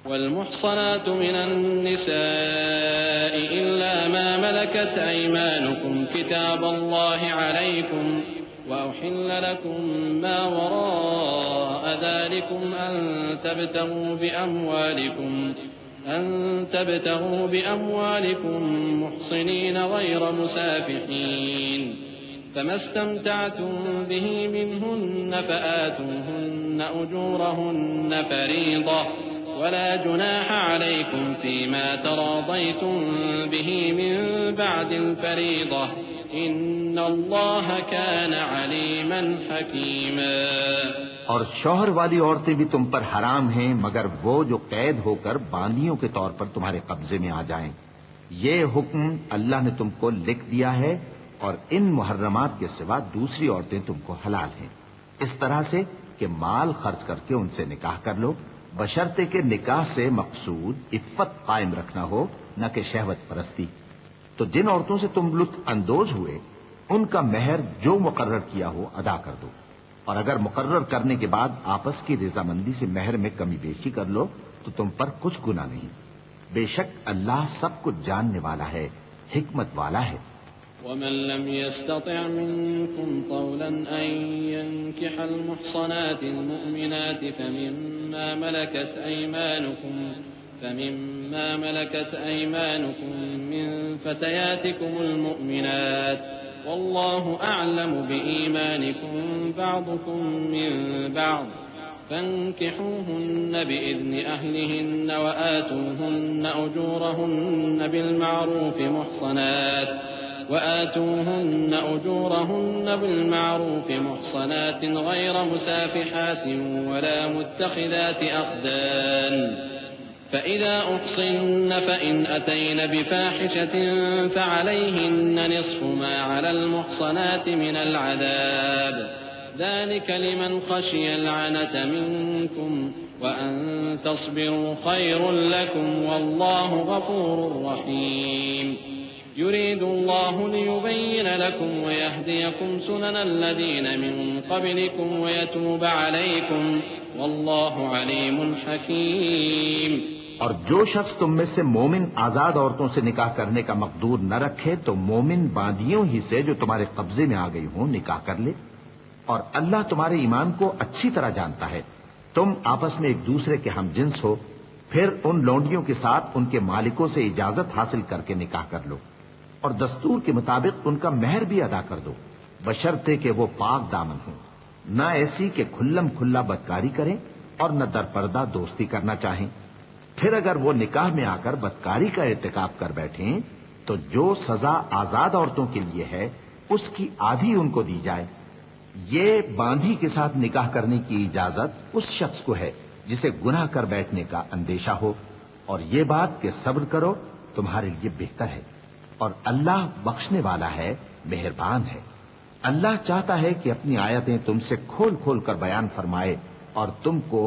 والمحصنات من النساء إلا ما ملكت أيمانكم كتاب الله عليكم وأحل لكم ما وراء ذلكم أن تبتغوا بأموالكم محصنين غير مسافحين فما استمتعتم به منهن فآتوهن أجورهن فريضة ولا جناح عليكم فيما تراضيتم به من بعد الفريضة إن الله كان عليما حكيما۔ اور شوہر والی عورتیں بھی تم پر حرام ہیں مگر وہ جو قید ہو کر باندیوں کے طور پر تمہارے قبضے میں آ جائیں۔ یہ حکم اللہ نے تم کو لکھ دیا ہے، اور ان محرمات کے سوا دوسری عورتیں تم کو حلال ہیں، اس طرح سے کہ مال خرچ کر کے ان سے نکاح کر لو، بشرطے کہ نکاح سے مقصود عفت قائم رکھنا ہو، نہ کہ شہوت پرستی۔ تو جن عورتوں سے تم لطف اندوز ہوئے ان کا مہر جو مقرر کیا ہو ادا کر دو، اور اگر مقرر کرنے کے بعد آپس کی رضامندی سے مہر میں کمی بیشی کر لو تو تم پر کچھ گناہ نہیں، بے شک اللہ سب کچھ جاننے والا ہے، حکمت والا ہے۔ ومن لم يستطع منكم طولا أن ينكح المحصنات المؤمنات فمما ملكت أيمانكم من فتياتكم المؤمنات والله أعلم بإيمانكم بعضكم من بعض فانكحوهن بإذن أهلهن وآتوهن أجورهن بالمعروف محصنات غير مسافحات ولا متخذات أخدان فإذا أحصن فإن أتين بفاحشة فعليهن نصف ما على المحصنات من العذاب ذلك لمن خشي العنة منكم وأن تصبروا خير لكم والله غفور رحيم يريد الله ليبين لكم ويهديكم سنن الذين من قبلكم ويتوب عليكم والله عليم حكيم۔ اور جو شخص تم میں سے مومن آزاد عورتوں سے نکاح کرنے کا مقدور نہ رکھے تو مومن باندیوں ہی سے جو تمہارے قبضے میں آ گئی ہوں نکاح کر لے، اور اللہ تمہارے ایمان کو اچھی طرح جانتا ہے۔ تم آپس میں ایک دوسرے کے ہم جنس ہو، پھر ان لونڈیوں کے ساتھ ان کے مالکوں سے اجازت حاصل کر کے نکاح کر لو، اور دستور کے مطابق ان کا مہر بھی ادا کر دو، بشرطے کہ وہ پاک دامن ہوں، نہ ایسی کہ کھلم کھلا بدکاری کریں اور نہ درپردہ دوستی کرنا چاہیں۔ پھر اگر وہ نکاح میں آ کر بدکاری کا ارتکاب کر بیٹھیں تو جو سزا آزاد عورتوں کے لیے ہے اس کی آدھی ان کو دی جائے۔ یہ باندھی کے ساتھ نکاح کرنے کی اجازت اس شخص کو ہے جسے گناہ کر بیٹھنے کا اندیشہ ہو، اور یہ بات کہ صبر کرو تمہارے لیے بہتر ہے، اور اللہ بخشنے والا ہے، مہربان ہے۔ اللہ چاہتا ہے کہ اپنی آیتیں تم سے کھول کھول کر بیان فرمائے اور تم کو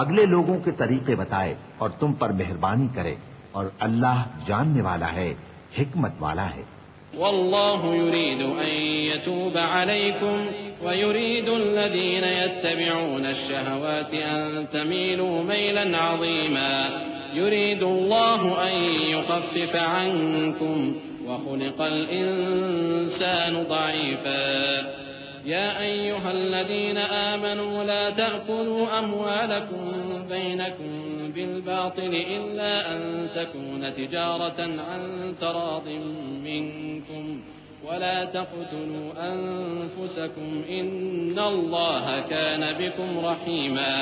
اگلے لوگوں کے طریقے بتائے اور تم پر مہربانی کرے، اور اللہ جاننے والا ہے، حکمت والا ہے۔ والله يريد أن يتوب عليكم ويريد الذين يتبعون الشهوات أن تميلوا ميلا عظيما يريد الله أن يخفف عنكم وخلق الإنسان ضعيفا يا أيها الذين آمنوا لا تأكلوا أموالكم بينكم بالباطل إلا أن تكون تجارة عن تراض منكم ولا تقتلوا أنفسكم إن الله كان بكم رحيما۔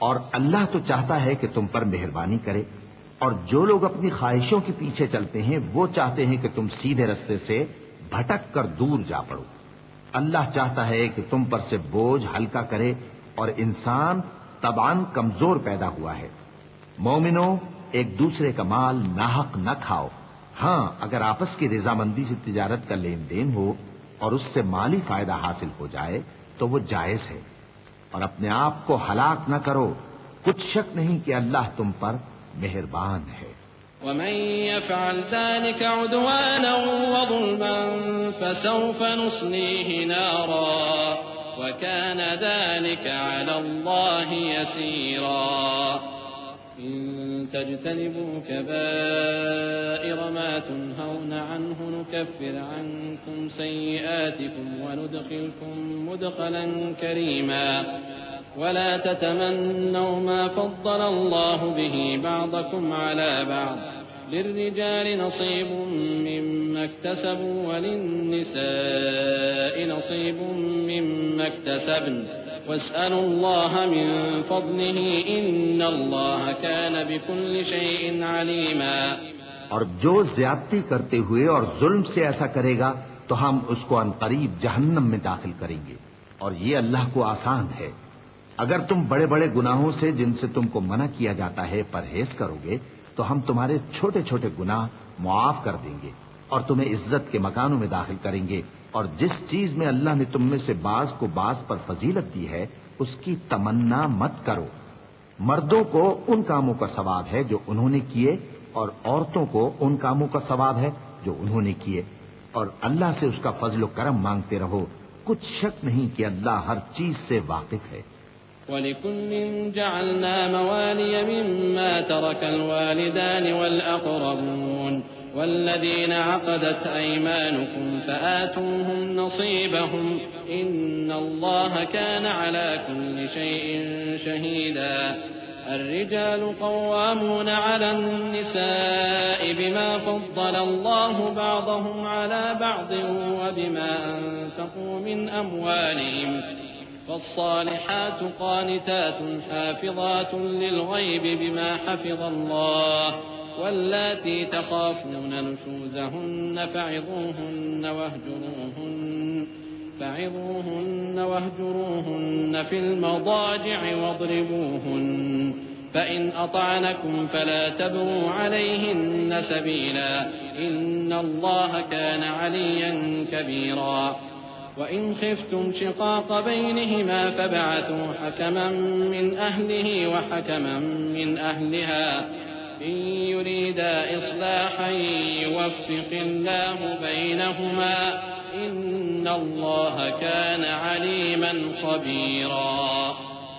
اور اللہ تو چاہتا ہے کہ تم پر مہربانی کرے، اور جو لوگ اپنی خواہشوں کے پیچھے چلتے ہیں وہ چاہتے ہیں کہ تم سیدھے رستے سے بھٹک کر دور جا پڑو۔ اللہ چاہتا ہے کہ تم پر سے بوجھ ہلکا کرے، اور انسان طبعاً کمزور پیدا ہوا ہے۔ مومنوں، ایک دوسرے کا مال ناحق نہ کھاؤ، ہاں اگر آپس کی رضامندی سے تجارت کا لین دین ہو اور اس سے مالی فائدہ حاصل ہو جائے تو وہ جائز ہے، اور اپنے آپ کو ہلاک نہ کرو، کچھ شک نہیں کہ اللہ تم پر مہربان ہے۔ ومن يفعل ذلك عدوانا وظلما فسوف نصليه نارا وكان ذلك على الله يسيرا۔ إن تجتنبوا كبائر ما تنهون عنه نكفر عنكم سيئاتكم وندخلكم مدخلا كريما ولا تتمنوا ما فضل الله به بعضكم على بعض للرجال نصيب مما اكتسبوا وللنساء نصيب مما اكتسبن واسألوا الله من فضله إن الله كان بكل شيء عليما. اور جو زیادتی کرتے ہوئے اور ظلم سے ایسا کرے گا تو ہم اس کو عنقریب جہنم میں داخل کریں گے، اور یہ اللہ کو آسان ہے. اگر تم بڑے بڑے گناہوں سے جن سے تم کو منع کیا جاتا ہے پرہیز کرو گے تو ہم تمہارے چھوٹے چھوٹے گناہ معاف کر دیں گے اور تمہیں عزت کے مکانوں میں داخل کریں گے. اور جس چیز میں اللہ نے تم میں سے بعض کو بعض پر فضیلت دی ہے اس کی تمنا مت کرو. مردوں کو ان کاموں کا ثواب ہے جو انہوں نے کیے، اور عورتوں کو ان کاموں کا ثواب ہے جو انہوں نے کیے، اور اللہ سے اس کا فضل و کرم مانگتے رہو. کچھ شک نہیں کہ اللہ ہر چیز سے واقف ہے. وَلِكُلٍّ جَعَلْنَا مَوَالِيَ مِمَّا تَرَكَ الْوَالِدَانِ وَالْأَقْرَبُونَ وَالَّذِينَ عَقَدَتْ أَيْمَانُكُمْ فَآتُوهُمْ نَصِيبَهُمْ إِنَّ اللَّهَ كَانَ عَلَى كُلِّ شَيْءٍ شَهِيدًا. الرجال قوامون على النساء بما فضل الله بعضهم على بعض وبما أنفقوا من أموالهم فالصالحات قانتات حافظات للغيب بما حفظ الله واللاتي تخافون نشوزهن فعظوهن واهجروهن في المضاجع واضربوهن فإن أطعنكم فلا تبغوا عليهن سبيلا إن الله كان عليا كبيرا. وإن خفتم شقاق بينهما فابعثوا حكما من أهله وحكما من أهلها إن يريدا إصلاحا يوفق الله بينهما إن الله كان عليما خبيرا.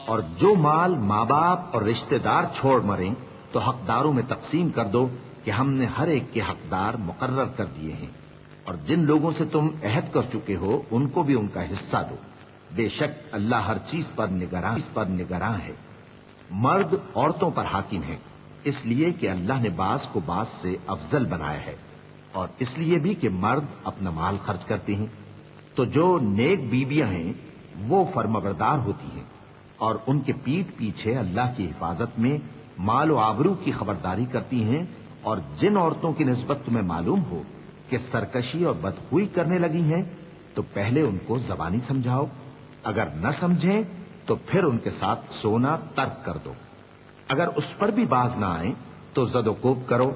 اور جو مال ماں باپ اور رشتہ دار چھوڑ مریں تو حقداروں میں تقسیم کر دو کہ ہم نے ہر ایک کے حقدار مقرر کر دیے ہیں، اور جن لوگوں سے تم عہد کر چکے ہو ان کو بھی ان کا حصہ دو. بے شک اللہ ہر چیز پر نگراں ہے. مرد عورتوں پر حاکم ہے اس لیے کہ اللہ نے بعض کو بعض سے افضل بنایا ہے، اور اس لیے بھی کہ مرد اپنا مال خرچ کرتے ہیں. تو جو نیک بیویاں ہیں وہ فرمانبردار ہوتی ہیں اور ان کے پیٹ پیچھے اللہ کی حفاظت میں مال و آبرو کی خبرداری کرتی ہیں. اور جن عورتوں کی نسبت تمہیں معلوم ہو کہ سرکشی اور بدخوئی کرنے لگی ہیں تو پہلے ان کو زبانی سمجھاؤ، اگر نہ سمجھیں تو پھر ان کے ساتھ سونا ترک کر دو. اگر اس پر بھی باز نہ آئیں تو زد و کوب کرو.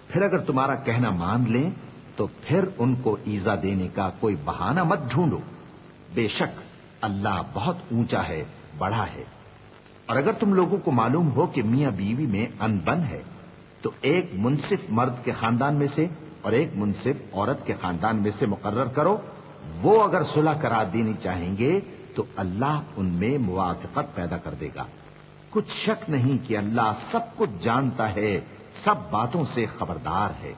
پھر اگر تمہارا کہنا مان لیں تو پھر ان کو ایذا دینے کا کوئی بہانہ مت ڈھونڈو. بے شک اللہ بہت اونچا ہے، بڑا ہے. اور اگر تم لوگوں کو معلوم ہو کہ میاں بیوی میں انبن ہے تو ایک منصف مرد کے خاندان میں سے اور ایک منصف عورت کے خاندان میں سے مقرر کرو. وہ اگر صلح کرا دینی چاہیں گے تو اللہ ان میں موافقت پیدا کر دے گا. کچھ شک نہیں کہ اللہ سب کچھ جانتا ہے، سب باتوں سے خبردار ہے.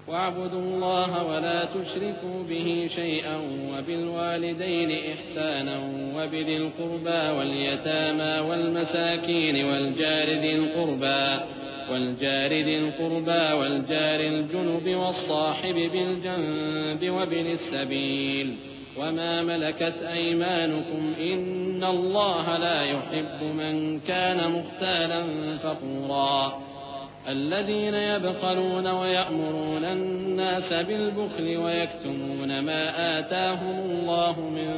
واعبدوا الله ولا تشركوا به شيئا وبالوالدين إحسانا وبذي القربى واليتامى والمساكين والجار ذي القربى والجار الجنب والصاحب بالجنب وابن السبيل وما ملكت أيمانكم إن الله لا يحب من كان مختالا فخورا. الذين يبخلون ويأمرون الناس بالبخل ويكتمون ما آتاهم الله من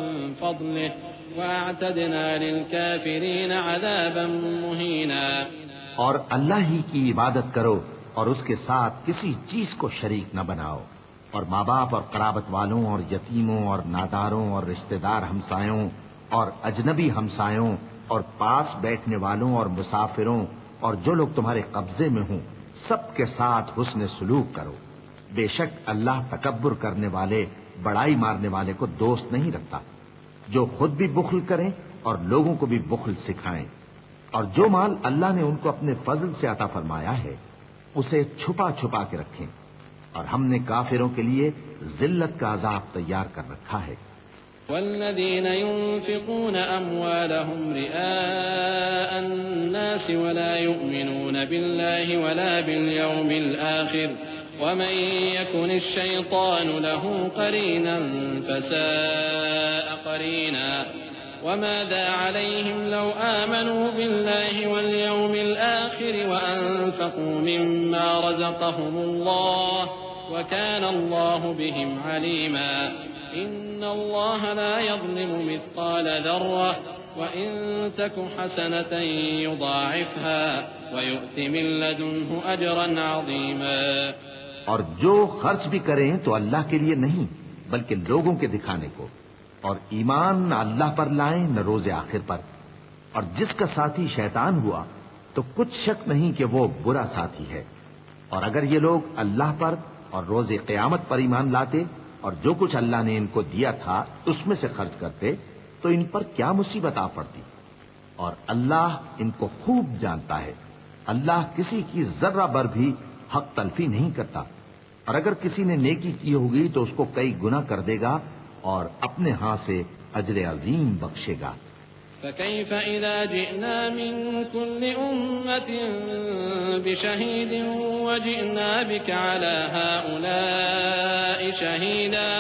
فضله وأعتدنا للكافرين عذابا مهينا. اور اللہ ہی کی عبادت کرو اور اس کے ساتھ کسی چیز کو شریک نہ بناؤ. اور ماں باپ اور قرابت والوں اور یتیموں اور ناداروں اور رشتہ دار ہمسایوں اور اجنبی ہمسایوں اور پاس بیٹھنے والوں اور مسافروں اور جو لوگ تمہارے قبضے میں ہوں سب کے ساتھ حسن سلوک کرو. بے شک اللہ تکبر کرنے والے، بڑائی مارنے والے کو دوست نہیں رکھتا. جو خود بھی بخل کریں اور لوگوں کو بھی بخل سکھائیں. اور جو مال اللہ نے ان کو اپنے فضل سے عطا فرمایا ہے اسے چھپا چھپا کے رکھیں، اور ہم نے کافروں کے لیے ذلت کا عذاب تیار کر رکھا ہے۔ والذين ينفقون أموالهم رئاء الناس ولا يؤمنون بالله ولا باليوم الآخر ومن يكن الشيطان له قرينا فساء قرينا وماذا عليهم لو آمنوا بالله واليوم الآخر وأنفقوا مما رزقهم الله وكان الله بهم عليما إن الله لا يظلم مثقال ذرة وإن تك حسنة يضاعفها ويؤت من لدنه أجرا عظيما۔ اور جو خرچ بھی کریں تو اللہ کے لیے نہیں بلکہ لوگوں کے دکھانے کو، اور ایمان نہ اللہ پر لائیں نہ روز آخر پر، اور جس کا ساتھی شیطان ہوا تو کچھ شک نہیں کہ وہ برا ساتھی ہے۔ اور اگر یہ لوگ اللہ پر اور روز قیامت پر ایمان لاتے اور جو کچھ اللہ نے ان کو دیا تھا اس میں سے خرچ کرتے تو ان پر کیا مصیبت آ پڑتی، اور اللہ ان کو خوب جانتا ہے۔ اللہ کسی کی ذرہ بر بھی حق تلفی نہیں کرتا، اور اگر کسی نے نیکی کی ہوگی تو اس کو کئی گنا کر دے گا اور اپنے ہاں سے اجر عظیم بخشے گا۔ فكيف إذا جئنا من كل أمة بشهيد وجئنا بك على هؤلاء شهيدا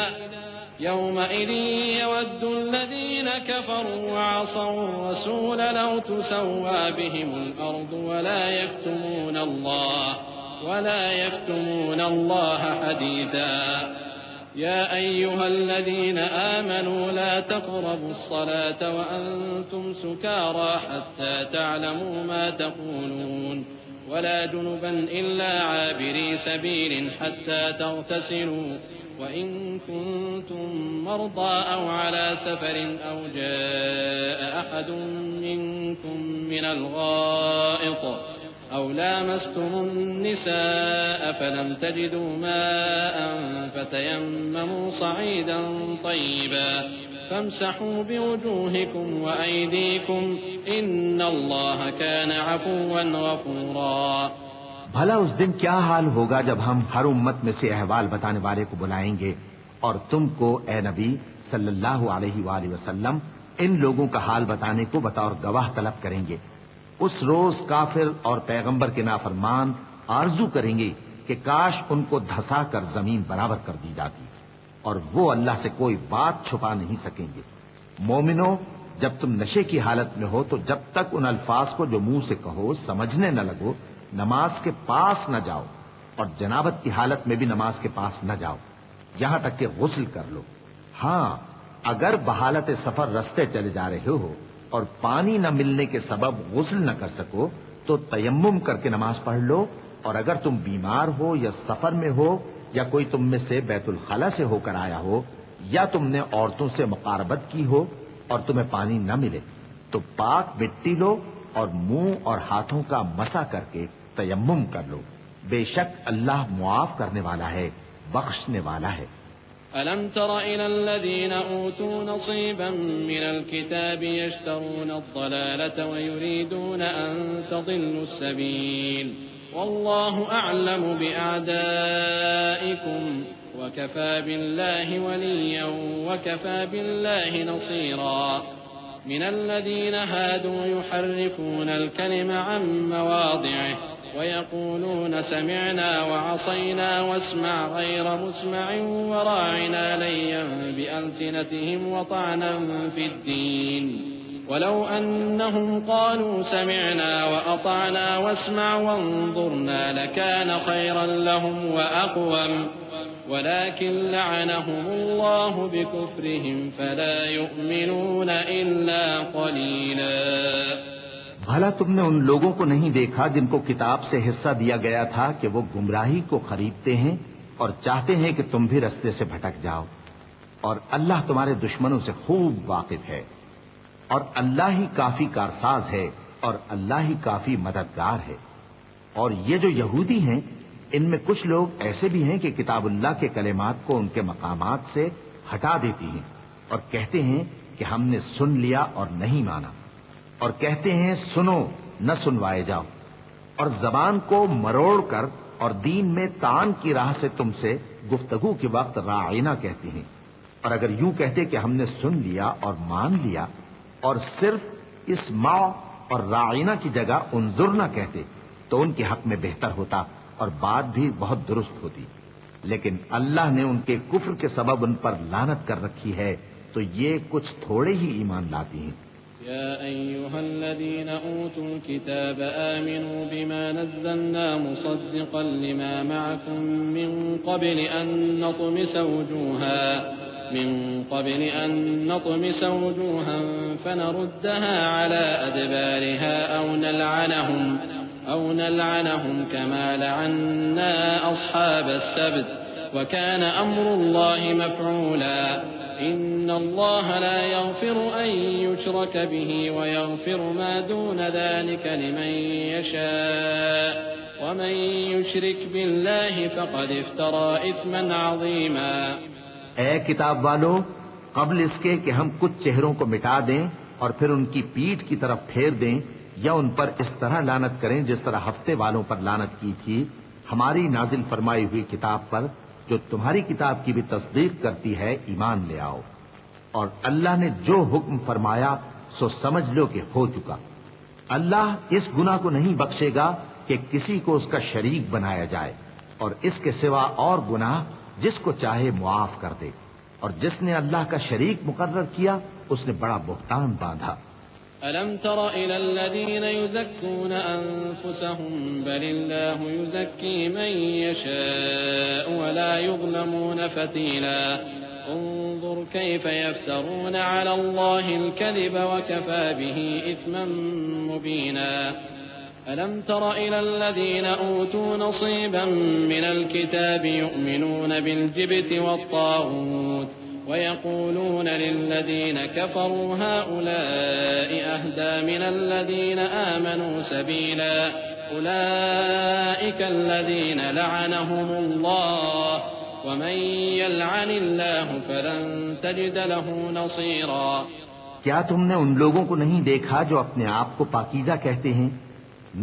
يومئذ يود الذين كفروا وعصوا الرسول لو تسوى بهم الأرض ولا يكتمون الله حديثا يا أيها الذين آمنوا لا تقربوا الصلاة وأنتم سكارى حتى تعلموا ما تقولون ولا جنبا إلا عابري سبيل حتى تغتسلوا وإن كنتم مرضى أو على سفر أو جاء أحد منكم من الغائط أو لامستم النساء فلم تجدوا ماء فتيمموا صعيدا طيبا فامسحوا بوجوهكم وأيديكم إن الله كان عفوا غفورا۔ بھلا اس دن کیا حال ہوگا جب ہم ہر امت میں سے احوال بتانے والے کو بلائیں گے اور تم کو اے نبی صلی اللہ علیہ وآلہ وسلم ان لوگوں کا حال بتانے کو بطور گواہ طلب کریں گے۔ اس روز کافر اور پیغمبر کے نافرمان آرزو کریں گے کہ کاش ان کو دھسا کر زمین برابر کر دی جاتی، اور وہ اللہ سے کوئی بات چھپا نہیں سکیں گے۔ مومنو، جب تم نشے کی حالت میں ہو تو جب تک ان الفاظ کو جو منہ سے کہو سمجھنے نہ لگو نماز کے پاس نہ جاؤ، اور جنابت کی حالت میں بھی نماز کے پاس نہ جاؤ یہاں تک کہ غسل کر لو۔ ہاں، اگر بحالت سفر رستے چلے جا رہے ہو اور پانی نہ ملنے کے سبب غسل نہ کر سکو تو تیمم کر کے نماز پڑھ لو، اور اگر تم بیمار ہو یا سفر میں ہو یا کوئی تم میں سے بیت الخلا سے ہو کر آیا ہو یا تم نے عورتوں سے مقاربت کی ہو اور تمہیں پانی نہ ملے تو پاک مٹی لو اور منہ اور ہاتھوں کا مسح کر کے تیمم کر لو، بے شک اللہ معاف کرنے والا ہے، بخشنے والا ہے۔ ألم تر إلى الذين أوتوا نصيبا من الكتاب يشترون الضلالة ويريدون أن تضلوا السبيل والله أعلم بأعدائكم وكفى بالله وليا وكفى بالله نصيرا من الذين هادوا يحرفون الكلم عن مواضعه ويقولون سمعنا وعصينا واسمع غير مسمع وراعنا ليا بألسنتهم وطعنا في الدين ولو أنهم قالوا سمعنا وأطعنا واسمع وانظرنا لكان خيرا لهم وأقوم ولكن لعنهم الله بكفرهم فلا يؤمنون إلا قليلا۔ بھلا تم نے ان لوگوں کو نہیں دیکھا جن کو کتاب سے حصہ دیا گیا تھا کہ وہ گمراہی کو خریدتے ہیں اور چاہتے ہیں کہ تم بھی رستے سے بھٹک جاؤ، اور اللہ تمہارے دشمنوں سے خوب واقف ہے، اور اللہ ہی کافی کارساز ہے اور اللہ ہی کافی مددگار ہے۔ اور یہ جو یہودی ہیں ان میں کچھ لوگ ایسے بھی ہیں کہ کتاب اللہ کے کلمات کو ان کے مقامات سے ہٹا دیتی ہیں اور کہتے ہیں کہ ہم نے سن لیا اور نہیں مانا، اور کہتے ہیں سنو نہ سنوائے جاؤ، اور زبان کو مروڑ کر اور دین میں طعن کی راہ سے تم سے گفتگو کے وقت راعینا کہتے ہیں، اور اگر یوں کہتے کہ ہم نے سن لیا اور مان لیا، اور صرف اسمع اور راعینا کی جگہ انظر نہ کہتے، تو ان کے حق میں بہتر ہوتا اور بات بھی بہت درست ہوتی، لیکن اللہ نے ان کے کفر کے سبب ان پر لعنت کر رکھی ہے، تو یہ کچھ تھوڑے ہی ایمان لاتی ہیں۔ يا أيها الذين أوتوا الكتاب آمنوا بما نزلنا مصدقا لما معكم من قبل أن نطمس وجوها فنردها على أدبارها أو نلعنهم كما لعنا أصحاب السبت وكان أمر الله مفعولا إن الله لا يغفر أن يشرك به ويغفر ما دون ذلك لمن يشاء ومن يشرك بالله فقد افترى إثما عظيما۔ اے کتاب والو، قبل اس کے کہ ہم کچھ چہروں کو مٹا دیں اور پھر ان کی پیٹھ کی طرف پھیر دیں یا ان پر اس طرح لعنت کریں جس طرح ہفتے والوں پر لعنت کی تھی، ہماری نازل فرمائی ہوئی کتاب پر جو تمہاری کتاب کی بھی تصدیق کرتی ہے ایمان لے آؤ، اور اللہ نے جو حکم فرمایا سو سمجھ لو کہ ہو چکا۔ اللہ اس گناہ کو نہیں بخشے گا کہ کسی کو اس کا شریک بنایا جائے، اور اس کے سوا اور گناہ جس کو چاہے معاف کر دے، اور جس نے اللہ کا شریک مقرر کیا اس نے بڑا بہتان باندھا۔ ألم تر إلى الذين يزكون أنفسهم بل الله يزكي من يشاء ولا يظلمون فتيلا انظر كيف يفترون على الله الكذب وكفى به إثما مبينا ألم تر إلى الذين أوتوا نصيبا من الكتاب يؤمنون بالجبت والطاغوت ويقولون للذين كفروا هؤلاء أهدى من الذين آمنوا سبيلا أولئك الذين لعنهم الله ومن يلعن الله فلن تجد له نصيرا۔ کیا تم نے ان لوگوں کو نہیں دیکھا جو اپنے آپ کو پاکیزہ کہتے ہیں؟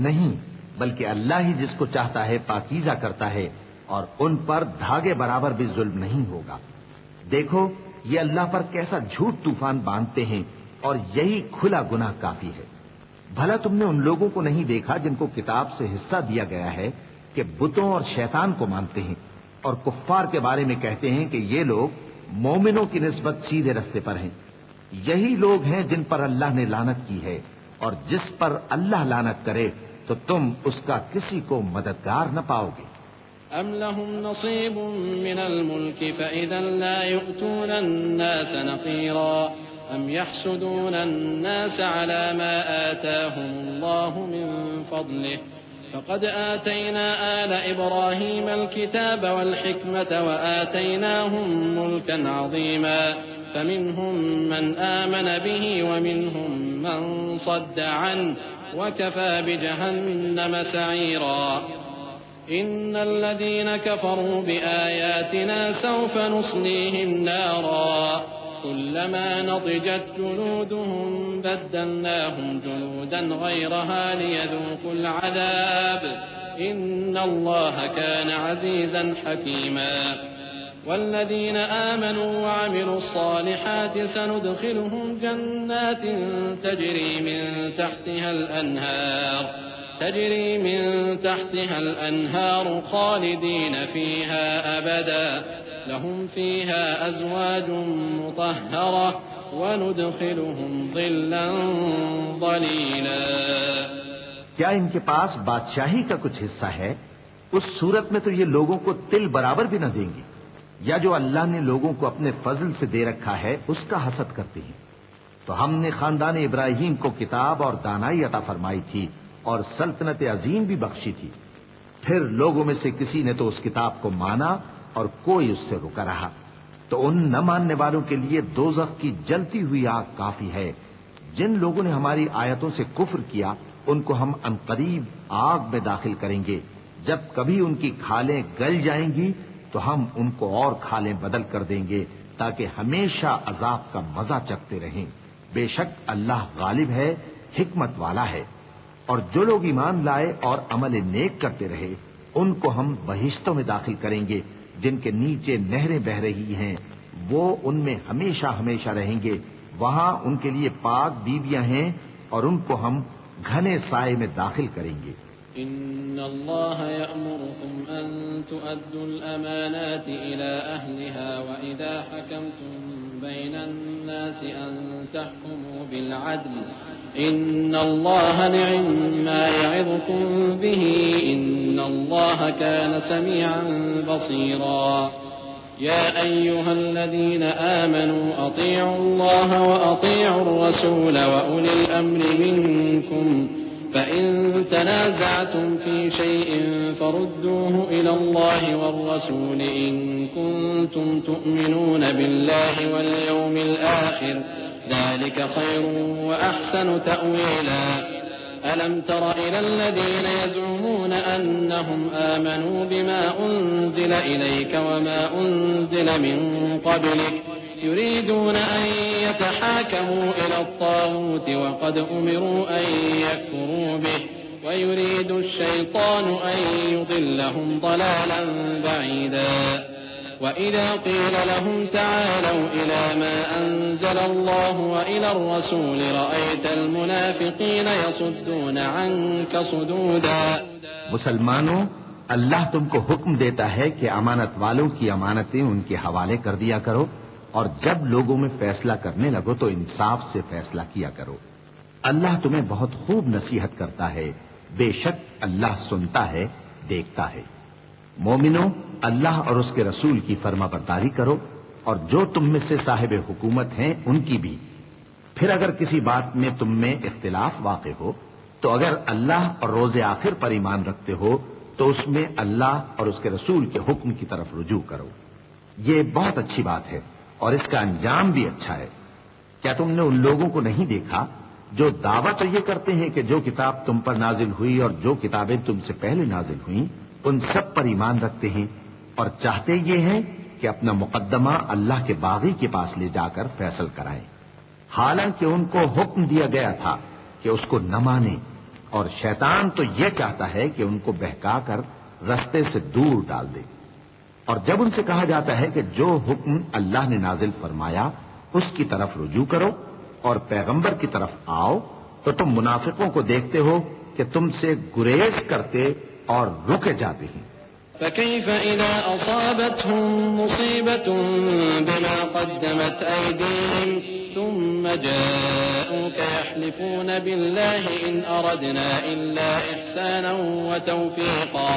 نہیں، بلکہ اللہ ہی جس کو چاہتا ہے پاکیزہ کرتا ہے، اور ان پر دھاگے برابر بھی ظلم نہیں ہوگا۔ دیکھو یہ اللہ پر کیسا جھوٹ طوفان باندھتے ہیں، اور یہی کھلا گناہ کافی ہے۔ بھلا تم نے ان لوگوں کو نہیں دیکھا جن کو کتاب سے حصہ دیا گیا ہے کہ بتوں اور شیطان کو مانتے ہیں، اور کفار کے بارے میں کہتے ہیں کہ یہ لوگ مومنوں کی نسبت سیدھے رستے پر ہیں۔ یہی لوگ ہیں جن پر اللہ نے لعنت کی ہے، اور جس پر اللہ لعنت کرے تو تم اس کا کسی کو مددگار نہ پاؤ گے۔ أم لهم نصيب من الملك فإذا لا يؤتون الناس نقيرا أم يحسدون الناس على ما آتاهم الله من فضله فقد آتينا آل إبراهيم الكتاب والحكمة وآتيناهم ملكا عظيما فمنهم من آمن به ومنهم من صد عنه وكفى بجهنم سعيرا إن الذين كفروا بآياتنا سوف نصليهم نارا كلما نضجت جلودهم بدلناهم جلودا غيرها ليذوقوا العذاب إن الله كان عزيزا حكيما والذين آمنوا وعملوا الصالحات سندخلهم جنات تجري من تحتها الأنهار خالدين فيها أبدا لهم فيها أزواج مطهرة وندخلهم ظلا ظليلا۔ کیا ان کے پاس بادشاہی کا کچھ حصہ ہے؟ اس صورت میں تو یہ لوگوں کو تل برابر بھی نہ دیں گے، یا جو اللہ نے لوگوں کو اپنے فضل سے دے رکھا ہے اس کا حسد کرتے ہیں۔ تو ہم نے خاندان ابراہیم کو کتاب اور دانائی عطا فرمائی تھی اور سلطنت عظیم بھی بخشی تھی، پھر لوگوں میں سے کسی نے تو اس کتاب کو مانا اور کوئی اس سے رکا رہا، تو ان نہ ماننے والوں کے لیے دوزخ کی جلتی ہوئی آگ کافی ہے۔ جن لوگوں نے ہماری آیتوں سے کفر کیا ان کو ہم عنقریب آگ میں داخل کریں گے، جب کبھی ان کی کھالیں گل جائیں گی تو ہم ان کو اور کھالیں بدل کر دیں گے تاکہ ہمیشہ عذاب کا مزہ چکھتے رہیں۔ بے شک اللہ غالب ہے، حکمت والا ہے۔ اور جو لوگ ایمان لائے اور عمل نیک کرتے رہے ان کو ہم بہشتوں میں داخل کریں گے جن کے نیچے نہریں بہ رہی ہیں، وہ ان میں ہمیشہ ہمیشہ رہیں گے، وہاں ان کے لیے پاک بیویاں ہیں اور ان کو ہم گھنے سائے میں داخل کریں گے۔ إن الله يأمركم أن تؤدوا الأمانات إلى أهلها وإذا حكمتم بين الناس أن تحكموا بالعدل إن الله نعم ما يعظكم به إن الله كان سميعا بصيرا يا أيها الذين آمنوا أطيعوا الله وأطيعوا الرسول وأولي الأمر منكم فإن تنازعتم في شيء فردوه إلى الله والرسول إن كنتم تؤمنون بالله واليوم الآخر ذلك خير وأحسن تأويلا ألم تر إلى الذين يزعمون أنهم آمنوا بما أنزل إليك وما أنزل من قبلك يريدون أن يتحاكموا إلى الطاغوت وقد أمروا أن يكفروا به ويريد الشيطان أن يضلهم ضلالا بعيدا وإذا قيل لهم تعالوا إلى ما أنزل الله وإلى الرسول رأيت المنافقين يصدون عنك صدودا۔ مسلمانوں، اللہ تم کو حکم دیتا ہے کہ امانت والوں کی امانتیں ان کے حوالے کر دیا کرو اور جب لوگوں میں فیصلہ کرنے لگو تو انصاف سے فیصلہ کیا کرو۔ اللہ تمہیں بہت خوب نصیحت کرتا ہے، بے شک اللہ سنتا ہے، دیکھتا ہے۔ مومنوں، اللہ اور اس کے رسول کی فرما برداری کرو اور جو تم میں سے صاحب حکومت ہیں ان کی بھی۔ پھر اگر کسی بات میں تم میں اختلاف واقع ہو تو اگر اللہ اور روز آخر پر ایمان رکھتے ہو تو اس میں اللہ اور اس کے رسول کے حکم کی طرف رجوع کرو۔ یہ بہت اچھی بات ہے اور اس کا انجام بھی اچھا ہے۔ کیا تم نے ان لوگوں کو نہیں دیکھا جو دعویٰ تو یہ کرتے ہیں کہ جو کتاب تم پر نازل ہوئی اور جو کتابیں تم سے پہلے نازل ہوئیں ان سب پر ایمان رکھتے ہیں اور چاہتے یہ ہیں کہ اپنا مقدمہ اللہ کے باغی کے پاس لے جا کر فیصل کرائیں، حالانکہ ان کو حکم دیا گیا تھا کہ اس کو نہ مانیں، اور شیطان تو یہ چاہتا ہے کہ ان کو بہکا کر رستے سے دور ڈال دے۔ اور جب ان سے کہا جاتا ہے کہ جو حکم اللہ نے نازل فرمایا اس کی طرف رجوع کرو اور پیغمبر کی طرف آؤ تو تم منافقوں کو دیکھتے ہو کہ تم سے گریز کرتے اور رکے جاتے ہیں۔ فكيف إذا أصابتهم مصيبة بما قدمت أيديهم ثم جاءوك يحلفون بالله إن أردنا إلا إحسانا وتوفيقا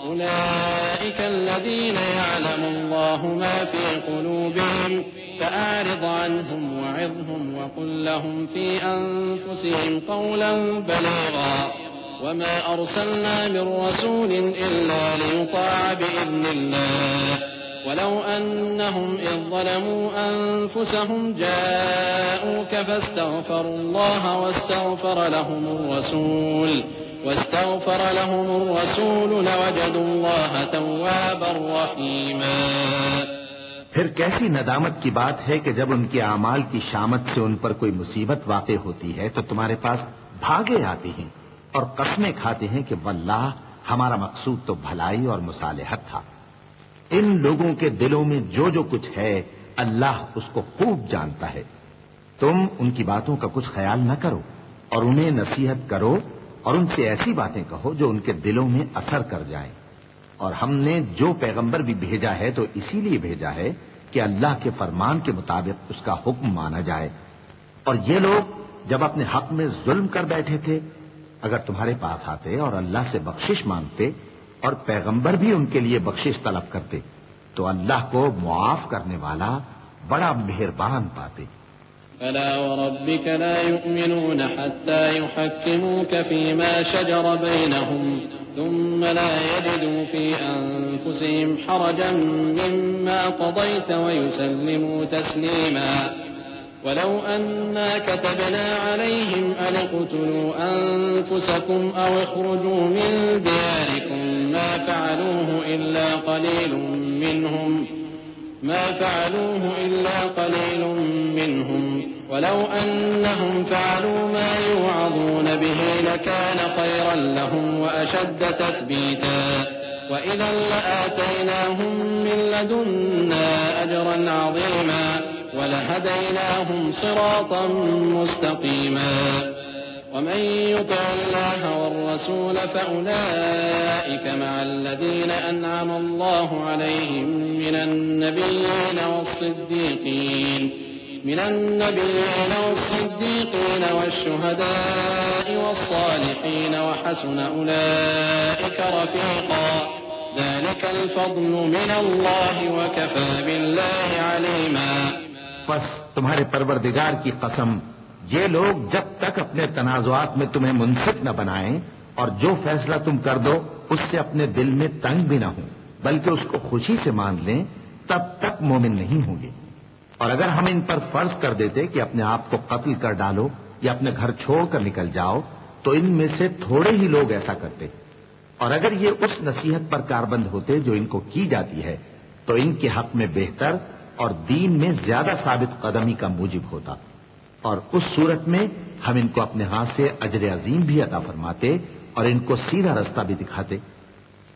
أولئك الذين يعلم الله ما في قلوبهم فأعرض عنهم وعظهم وقل لهم في أنفسهم قولا بليغا وما أرسلنا من رسول إلا ليطاع بإذن الله ولو أنهم إذ ظلموا أنفسهم جاءوك فاستغفروا الله واستغفر لهم الرسول لوجدوا الله توابا رحيما۔ پھر کیسی ندامت کی بات ہے کہ جب ان کے اعمال کی شامت سے ان پر کوئی مصیبت واقع ہوتی ہے تو تمہارے پاس بھاگے آتے ہیں اور قسمیں کھاتے ہیں کہ واللہ ہمارا مقصود تو بھلائی اور مصالحت تھا۔ ان لوگوں کے دلوں میں جو جو کچھ ہے اللہ اس کو خوب جانتا ہے۔ تم ان کی باتوں کا کچھ خیال نہ کرو اور انہیں نصیحت کرو اور ان سے ایسی باتیں کہو جو ان کے دلوں میں اثر کر جائیں۔ اور ہم نے جو پیغمبر بھی بھیجا ہے تو اسی لیے بھیجا ہے کہ اللہ کے فرمان کے مطابق اس کا حکم مانا جائے۔ اور یہ لوگ جب اپنے حق میں ظلم کر بیٹھے تھے اگر تمہارے پاس آتے اور اللہ سے بخشش مانگتے اور پیغمبر بھی ان کے لیے بخشش طلب کرتے تو اللہ کو معاف کرنے والا بڑا مہربان پاتے۔ فلا وربك لا يؤمنون حتى يحكموك فيما شجر بينهم ثم لا يجدوا في أنفسهم حرجا مما قضيت ويسلموا تسليما ولو أنا كتبنا عليهم أن اقتلوا أنفسكم أو اخرجوا من دياركم ما فعلوه إلا قليل منهم ولو أنهم فعلوا ما يوعظون به لكان خيرا لهم وأشد تثبيتا وإذا لآتيناهم من لدنا أجرا عظيما ولهديناهم صراطا مستقيما ومن يطع الله والرسول فأولئك مع الذين أنعم الله عليهم من النبيين والشهداء والصالحين وحسن أولئك رفيقا ذلك الفضل من الله وكفى بالله عليما. بس تمہارے پروردگار کی قسم، یہ لوگ جب تک اپنے تنازعات میں تمہیں منصف نہ بنائیں اور جو فیصلہ تم کر دو اس سے اپنے دل میں تنگ بھی نہ ہوں بلکہ اس کو خوشی سے مان لیں، تب تک مومن نہیں ہوں گے. اور اگر ہم ان پر فرض کر دیتے کہ اپنے آپ کو قتل کر ڈالو یا اپنے گھر چھوڑ کر نکل جاؤ تو ان میں سے تھوڑے ہی لوگ ایسا کرتے. اور اگر یہ اس نصیحت پر کاربند ہوتے جو ان کو کی جاتی ہے تو ان کے حق میں بہتر اور دین میں زیادہ ثابت قدمی کا موجب ہوتا، اور اس صورت میں ہم ان کو اپنے ہاتھ سے اجر عظیم بھی عطا فرماتے اور ان کو سیدھا رستہ بھی دکھاتے.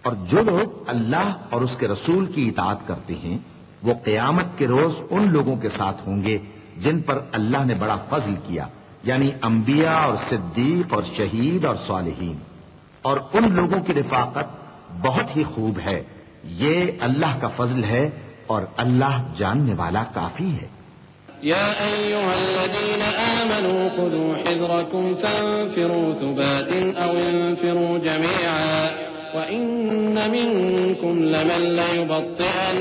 اور جو لوگ اللہ اور اس کے رسول کی اطاعت کرتے ہیں وہ قیامت کے روز ان لوگوں کے ساتھ ہوں گے جن پر اللہ نے بڑا فضل کیا، یعنی انبیاء اور صدیق اور شہید اور صالحین، اور ان لوگوں کی رفاقت بہت ہی خوب ہے. یہ اللہ کا فضل ہے اور اللہ جاننے والا کافی ہے. يا أيها الذين آمنوا خذوا حذركم فانفروا ثبات أو انفروا جميعا وإن منكم لمن ليبطئن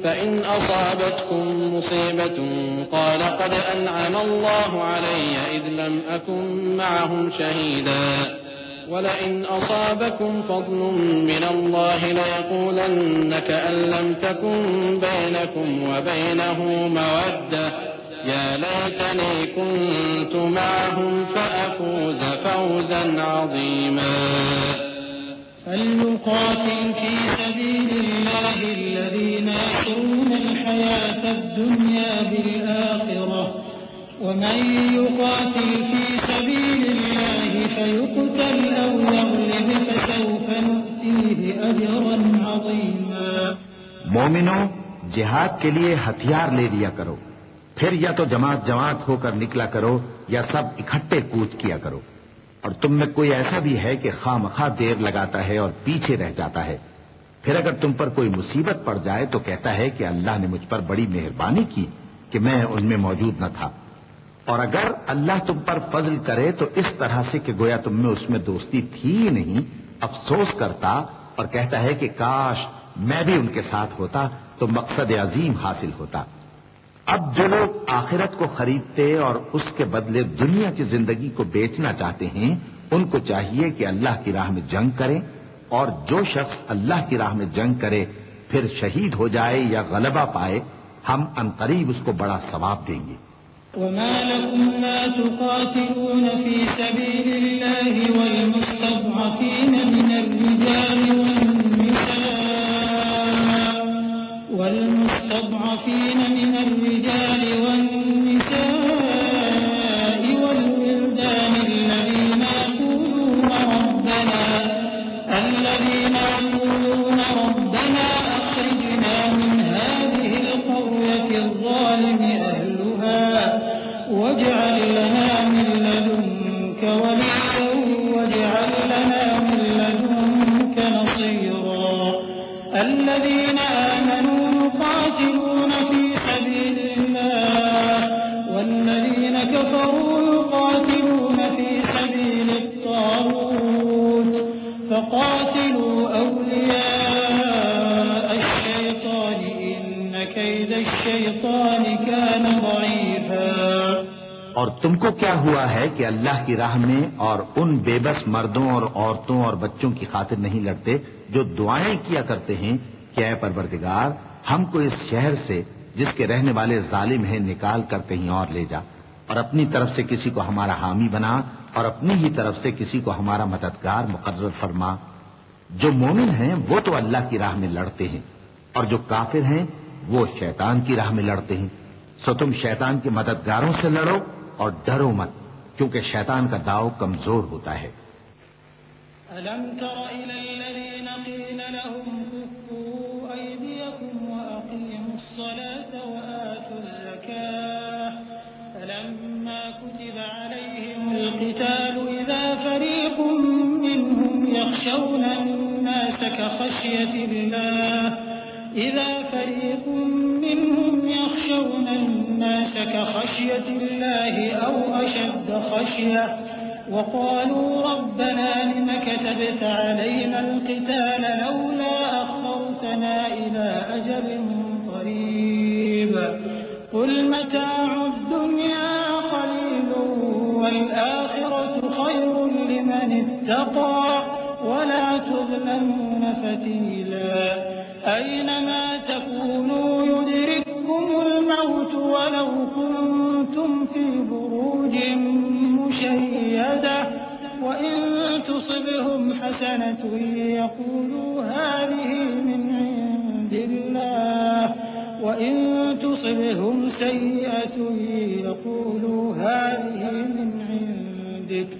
فإن أصابتكم مصيبة قال قد أنعم الله علي إذ لم أكن معهم شهيدا ولئن أصابكم فضل من الله ليقولن كأن لم تكن بينكم وبينه مودة يا ليتني كنت معهم فأفوز فوزا عظيما. فليقاتل في سبيل الله الذين يشرون الحياة الدنيا بالآخرة ومن يقاتل في سبيل الله فيقتل أو يغلب فسوف نؤتيه أجرا عظيما. مومنوں، جہاد کے لیے ہتھیار لے لیا کرو، پھر یا تو جماعت جماعت ہو کر نکلا کرو یا سب اکٹھے کوچ کیا کرو. اور تم میں کوئی ایسا بھی ہے کہ خواہ مخواہ دیر لگاتا ہے اور پیچھے رہ جاتا ہے، پھر اگر تم پر کوئی مصیبت پڑ جائے تو کہتا ہے کہ اللہ نے مجھ پر بڑی مہربانی کی کہ میں ان میں موجود نہ تھا. اور اگر اللہ تم پر فضل کرے تو اس طرح سے کہ گویا تم میں اس میں دوستی تھی ہی نہیں، افسوس کرتا اور کہتا ہے کہ کاش میں بھی ان کے ساتھ ہوتا تو مقصد عظیم حاصل ہوتا. اب جو لوگ آخرت کو خریدتے اور اس کے بدلے دنیا کی زندگی کو بیچنا چاہتے ہیں ان کو چاہیے کہ اللہ کی راہ میں جنگ کریں، اور جو شخص اللہ کی راہ میں جنگ کرے پھر شہید ہو جائے یا غلبہ پائے ہم عنقریب اس کو بڑا ثواب دیں گے. وما لكم لا تقاتلون في سبيل الله والمستضعفين من الرجال والنساء والولدان الذين يقولون ربنا أخرجنا من هذه القرية الظالم أهلها واجعل لنا من لدنك وليا واجعل لنا من لدنك نصيرا. الذين آمنوا يقاتلون في سبيل الله والذين كفروا يقاتلون في سبيل الطاغوت فقاتلوا أولياء الشيطان إن كيد الشيطان كان ضعيفا. اور تم کو کیا ہوا ہے کہ اللہ کی راہ میں اور ان بے بس مردوں اور عورتوں اور بچوں کی خاطر نہیں لڑتے جو دعائیں کیا کرتے ہیں کہ اے پروردگار ہم کو اس شہر سے جس کے رہنے والے ظالم ہیں نکال کر کہیں اور لے جا، اور اپنی طرف سے کسی کو ہمارا حامی بنا اور اپنی ہی طرف سے کسی کو ہمارا مددگار مقرر فرما. جو مومن ہیں وہ تو اللہ کی راہ میں لڑتے ہیں اور جو کافر ہیں وہ شیطان کی راہ میں لڑتے ہیں. سو تم شیطان کے مددگاروں سے لڑو اور ڈرو مت، کیونکہ شیطان کا داؤ کمزور ہوتا ہے۔ ألم تر إلى الذين قيل لهم كفوا أيديكم وأقيموا الصلاة وآتوا الزكاة فلما كتب عليهم القتال إذا فريق منهم يخشون الناس كخشية الله أو أشد خشية وقالوا ربنا لم كتبت علينا القتال لولا أخرتنا إلى أجل قريب قل متاع الدنيا قليل والآخرة خير لمن اتقى ولا تظلمون فتيلا أينما تكونوا يدرككم الموت ولو كنتم في بروج مشيدة وإن تصبهم حسنة يقولوا هذه من عند الله وإن تصبهم سيئة يقولوا هذه من عندك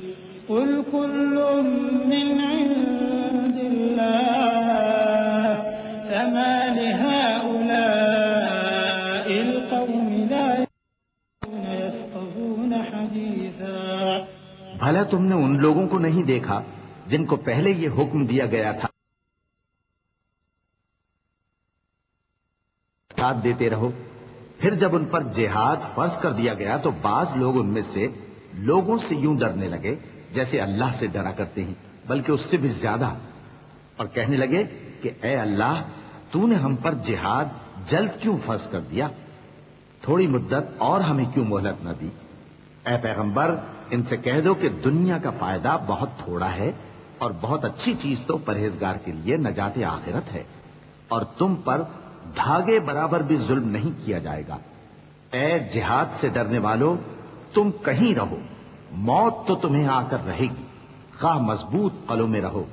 قل كل من عند الله فما لهؤلاء القوم لا يفقهون حديثا۔ بھلا تم نے ان لوگوں کو نہیں دیکھا جن کو پہلے یہ حکم دیا گیا تھا ساتھ دیتے رہو، پھر جب ان پر جہاد فرض کر دیا گیا تو بعض لوگ ان میں سے لوگوں سے یوں ڈرنے لگے جیسے اللہ سے ڈرا کرتے ہیں، بلکہ اس سے بھی زیادہ، اور کہنے لگے کہ اے اللہ تو نے ہم پر جہاد جلد کیوں فرض کر دیا، تھوڑی مدت اور ہمیں کیوں مہلت نہ دی۔ اے پیغمبر ان سے کہہ دو کہ دنیا کا فائدہ بہت تھوڑا ہے اور بہت اچھی چیز تو پرہیزگار کے لیے نجات آخرت ہے، اور تم پر دھاگے برابر بھی ظلم نہیں کیا جائے گا۔ اے جہاد سے ڈرنے والو تم کہیں رہو، موت تو تمہیں آ کر رہے گی، خواہ مضبوط قلعوں میں رہو۔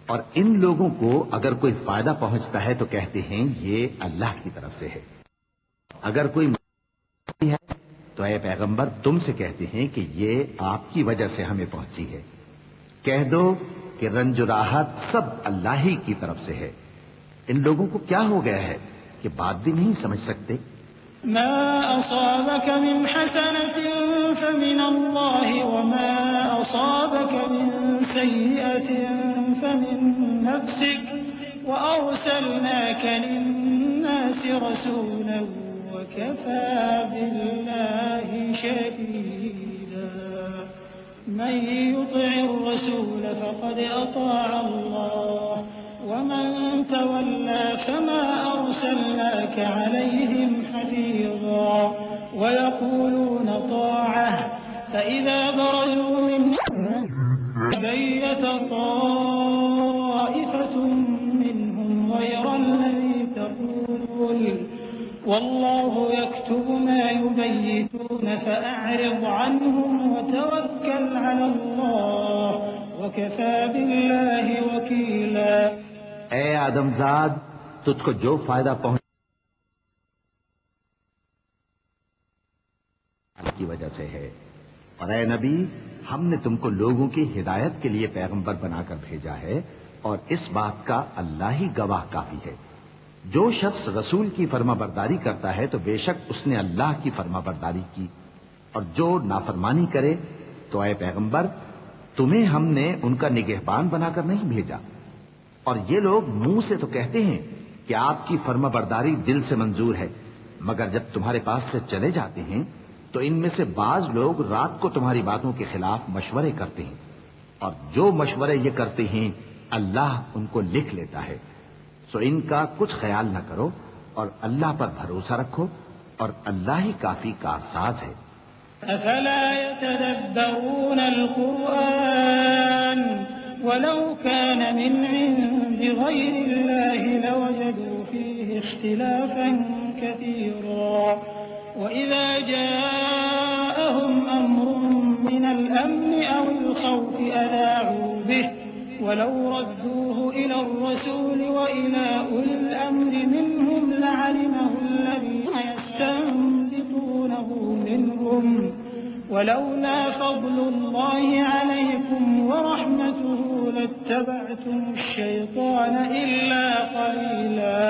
اور ان لوگوں کو اگر کوئی فائدہ پہنچتا ہے تو کہتے ہیں یہ اللہ کی طرف سے ہے، اگر کوئی ہے تو اے پیغمبر تم سے کہتے ہیں کہ یہ آپ کی وجہ سے ہمیں پہنچی ہے۔ کہہ دو کہ رنج و راحت سب اللہ ہی کی طرف سے ہے۔ ان لوگوں کو کیا ہو گیا ہے کہ بات بھی نہیں سمجھ سکتے؟ ما أصابك من حسنة فمن الله وما أصابك من سيئة فمن نفسك وأرسلناك للناس رسولا وكفى بالله شهيدا من يطع الرسول فقد أطاع الله ومن تولى فما أرسلناك عليهم حفيظا ويقولون طاعة فإذا برزوا من بيت طائفة منهم غير الذي تقول والله يكتب ما يبيتون فأعرض عنهم وتوكل على الله وكفى بالله وكيلا۔ اے آدم زاد تجھ کو جو فائدہ پہنچ کی وجہ سے ہے، اور اے نبی ہم نے تم کو لوگوں کی ہدایت کے لیے پیغمبر بنا کر بھیجا ہے، اور اس بات کا اللہ ہی گواہ کافی ہے۔ جو شخص رسول کی فرما برداری کرتا ہے تو بے شک اس نے اللہ کی فرما برداری کی، اور جو نافرمانی کرے تو اے پیغمبر تمہیں ہم نے ان کا نگہبان بنا کر نہیں بھیجا۔ اور یہ لوگ منہ سے تو کہتے ہیں کہ آپ کی فرما برداری دل سے منظور ہے، مگر جب تمہارے پاس سے چلے جاتے ہیں تو ان میں سے بعض لوگ رات کو تمہاری باتوں کے خلاف مشورے کرتے ہیں، اور جو مشورے یہ کرتے ہیں اللہ ان کو لکھ لیتا ہے۔ سو ان کا کچھ خیال نہ کرو اور اللہ پر بھروسہ رکھو، اور اللہ ہی کافی کارساز ہے۔ أفلا يتدبرون القرآن ولو كان من عند غير الله لوجدوا فيه اختلافا كثيرا وإذا جاءهم أمر من الأمن أو الخوف أذاعوا به ولو ردوه إلى الرسول وإلى أولي الأمر منهم لعلمه الذين يستنبطونه منهم ولولا فضل الله عليكم ورحمته لاتبعتم الشيطان إلا قليلا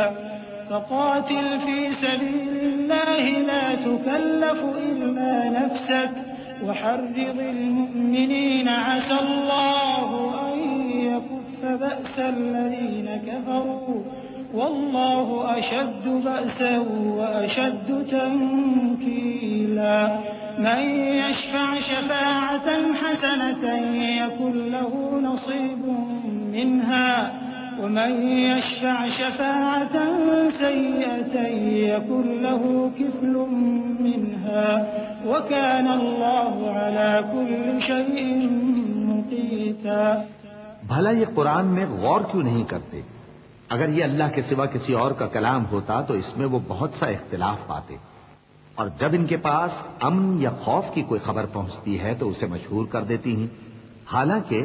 فقاتل في سبيل الله لا تكلف إلا نفسك وحرض المؤمنين عسى الله أن يكف بأس الذين كفروا والله أشد بأسا وأشد تنكيلا من يشفع شفاعة حسنة يكن له نصيب منها ومن يشفع شفاعة سيئة يكن له كفل منها وكان الله على كل شيء مقيتا. بھلا یہ قرآن میں غور کیوں نہیں کرتے؟ اگر یہ اللہ کے سوا کسی اور کا کلام ہوتا تو اس میں وہ بہت سا اختلاف پاتے، اور جب ان کے پاس امن یا خوف کی کوئی خبر پہنچتی ہے تو اسے مشہور کر دیتی ہیں، حالانکہ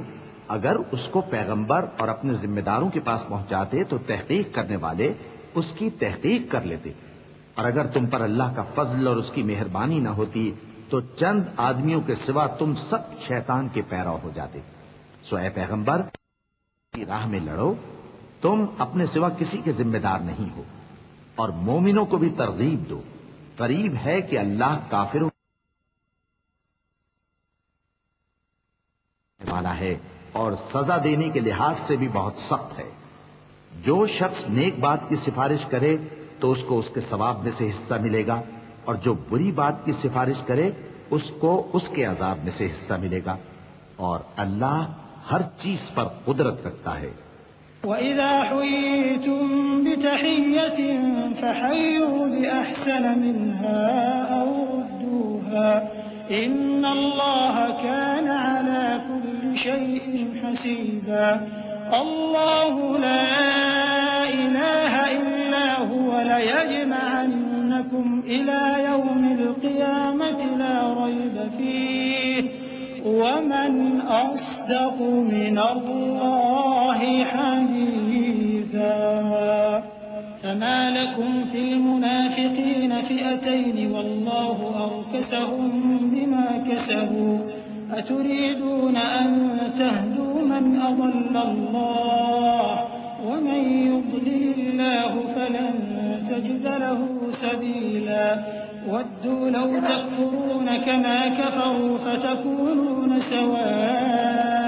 اگر اس کو پیغمبر اور اپنے ذمہ داروں کے پاس پہنچاتے تو تحقیق کرنے والے اس کی تحقیق کر لیتے، اور اگر تم پر اللہ کا فضل اور اس کی مہربانی نہ ہوتی تو چند آدمیوں کے سوا تم سب شیطان کے پیرو ہو جاتے. سو اے پیغمبر کی راہ میں لڑو، تم اپنے سوا کسی کے ذمہ دار نہیں ہو، اور مومنوں کو بھی ترغیب دو. قریب ہے کہ اللہ کافروں والا ہے اور سزا دینے کے لحاظ سے بھی بہت سخت ہے. جو شخص نیک بات کی سفارش کرے تو اس کو اس کے ثواب میں سے حصہ ملے گا، اور جو بری بات کی سفارش کرے اس کو اس کے عذاب میں سے حصہ ملے گا، اور اللہ ہر چیز پر قدرت رکھتا ہے. وَإِذَا حُيِّيتُم بِتَحِيَّةٍ فَحَيُّوا بِأَحْسَنَ مِنْهَا أَوْ رُدُّوهَا إِنَّ اللَّهَ كَانَ عَلَى كُلِّ شَيْءٍ حَسِيبًا. اللَّهُ لَا إِلَٰهَ إِلَّا هُوَ لَيَجْمَعَنَّكُمْ إِلَىٰ يَوْمِ الْقِيَامَةِ لَا رَيْبَ فِيهِ وَمَنْ أَصْدَقُ مِنَ اللَّهِ حَدِيثًا. فَمَا لَكُمْ فِي الْمُنَافِقِينَ فِئَتَيْنِ وَاللَّهُ أَرْكَسَهُم بِمَا كَسَبُوا أَتُرِيدُونَ أَن تَهْدُوا مَنْ أَضَلَّ اللَّهُ وَمَن يُضْلِلِ اللَّهُ فَلَن تَجِدَ لَهُ سَبِيلًا. وَدُّوا لَوْ تَكْفُرُونَ كَمَا كَفَرُوا فَتَكُونُونَ سَوَاءً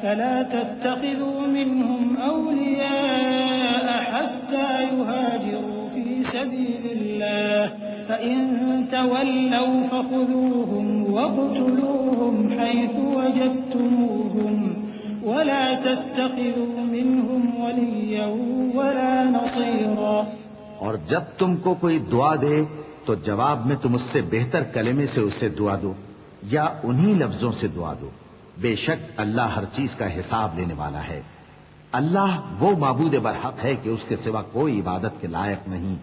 فَلَا تَتَّخِذُوا مِنْهُمْ أَوْلِيَاءَ حَتَّى يُهَاجِرُوا فِي سَبِيلِ اللَّهِ فَإِن تَوَلَّوْا فَخُذُوهُمْ وَاقْتُلُوهُمْ حَيْثُ وَجَدتُّمُوهُمْ وَلَا تَتَّخِذُوا مِنْهُمْ وَلِيًّا وَلَا نَصِيرًا. اور جب تم کو کوئی دعا دے تو جواب میں تم اس سے بہتر کلمے سے اسے دعا دو یا انہی لفظوں سے دعا دو. بے شک اللہ ہر چیز کا حساب لینے والا ہے. اللہ وہ معبود برحق ہے کہ اس کے سوا کوئی عبادت کے لائق نہیں.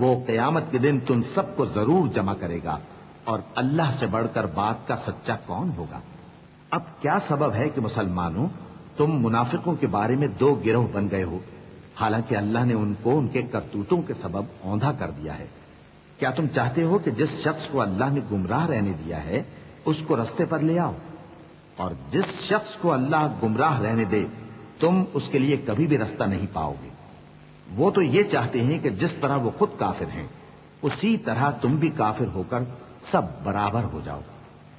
وہ قیامت کے دن تم سب کو ضرور جمع کرے گا، اور اللہ سے بڑھ کر بات کا سچا کون ہوگا؟ اب کیا سبب ہے کہ مسلمانوں تم منافقوں کے بارے میں دو گروہ بن گئے ہو، حالانکہ اللہ نے ان کو ان کے کرتوتوں کے سبب اوندھا کر دیا ہے. کیا تم چاہتے ہو کہ جس شخص کو اللہ نے گمراہ رہنے دیا ہے اس کو رستے پر لے آؤ، اور جس شخص کو اللہ گمراہ رہنے دے تم اس کے لیے کبھی بھی رستہ نہیں پاؤ گے. وہ تو یہ چاہتے ہیں کہ جس طرح وہ خود کافر ہیں اسی طرح تم بھی کافر ہو کر سب برابر ہو جاؤ.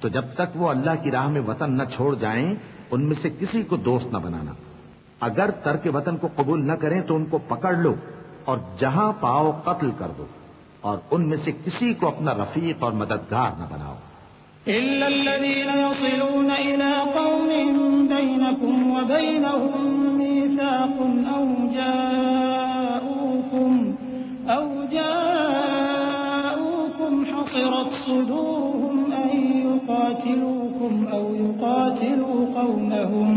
تو جب تک وہ اللہ کی راہ میں وطن نہ چھوڑ جائیں ان میں سے کسی کو دوست نہ بنانا. اگر ترک وطن کو قبول نہ کریں تو ان کو پکڑ لو اور جہاں پاؤ قتل کر دو، اور ان میں سے کسی کو اپنا رفیق اور مددگار نہ بناؤ. إلا الذين يصلون إلى قوم بينكم وبينهم ميثاق أو جاءوكم حصرت صدورهم أن يقاتلوكم أو يقاتلوا قومهم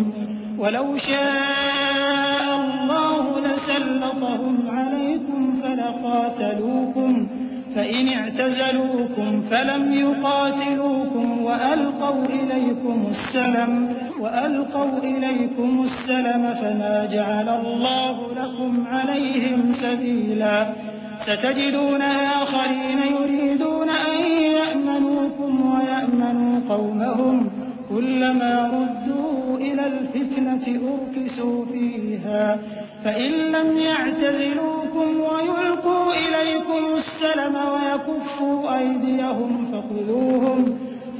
ولو شاء الله لسلطهم عليكم فلقاتلوكم فإن اعتزلوكم فلم يقاتلوكم وألقوا إليكم السلم فما جعل الله لكم عليهم سبيلا. ستجدون آخرين يريدون أن يأمنوكم ويأمنوا قومهم كلما ردوا إلى الفتنة أركسوا فيها فإن لم يعتزلوكم ويلقوا إليكم السلم ويكفوا أيديهم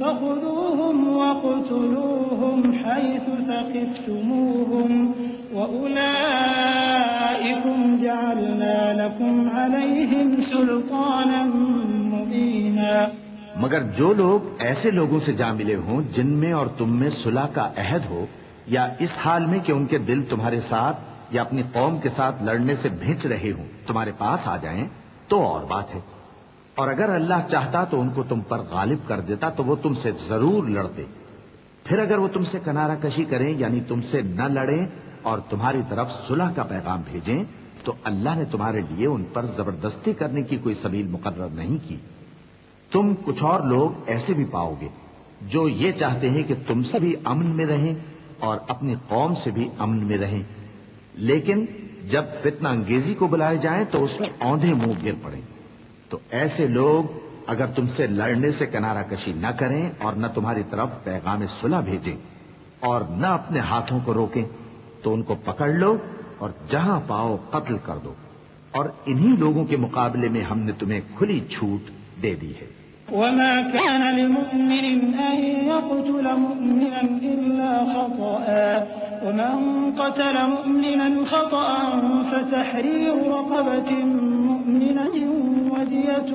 فخذوهم واقتلوهم حيث ثقفتموهم وأولئكم جعلنا لكم عليهم سلطانا مبينا. مگر جو لوگ ایسے لوگوں سے جا ملے ہوں جن میں اور تم میں صلح کا عہد ہو، یا اس حال میں کہ ان کے دل تمہارے ساتھ یا اپنی قوم کے ساتھ لڑنے سے بھنچ رہے ہوں، تمہارے پاس آ جائیں تو اور بات ہے. اور اگر اللہ چاہتا تو ان کو تم پر غالب کر دیتا تو وہ تم سے ضرور لڑتے. پھر اگر وہ تم سے کنارہ کشی کریں یعنی تم سے نہ لڑیں اور تمہاری طرف صلح کا پیغام بھیجیں تو اللہ نے تمہارے لیے ان پر زبردستی کرنے کی کوئی سبیل مقرر نہیں کی. تم کچھ اور لوگ ایسے بھی پاؤ گے جو یہ چاہتے ہیں کہ تم سے بھی امن میں رہیں اور اپنی قوم سے بھی امن میں رہیں، لیکن جب فتنہ انگیزی کو بلائے جائیں تو اس میں اوندھے منہ گر پڑیں. تو ایسے لوگ اگر تم سے لڑنے سے کنارہ کشی نہ کریں اور نہ تمہاری طرف پیغام صلح بھیجیں اور نہ اپنے ہاتھوں کو روکیں تو ان کو پکڑ لو اور جہاں پاؤ قتل کر دو. اور انہی لوگوں کے مقابلے میں ہم نے تمہیں کھلی چھوٹ دے دی ہے. وما كان لمؤمن أن يقتل مؤمنا إلا خطأ ومن قتل مؤمنا خطأ فتحرير رقبة مؤمنة ودية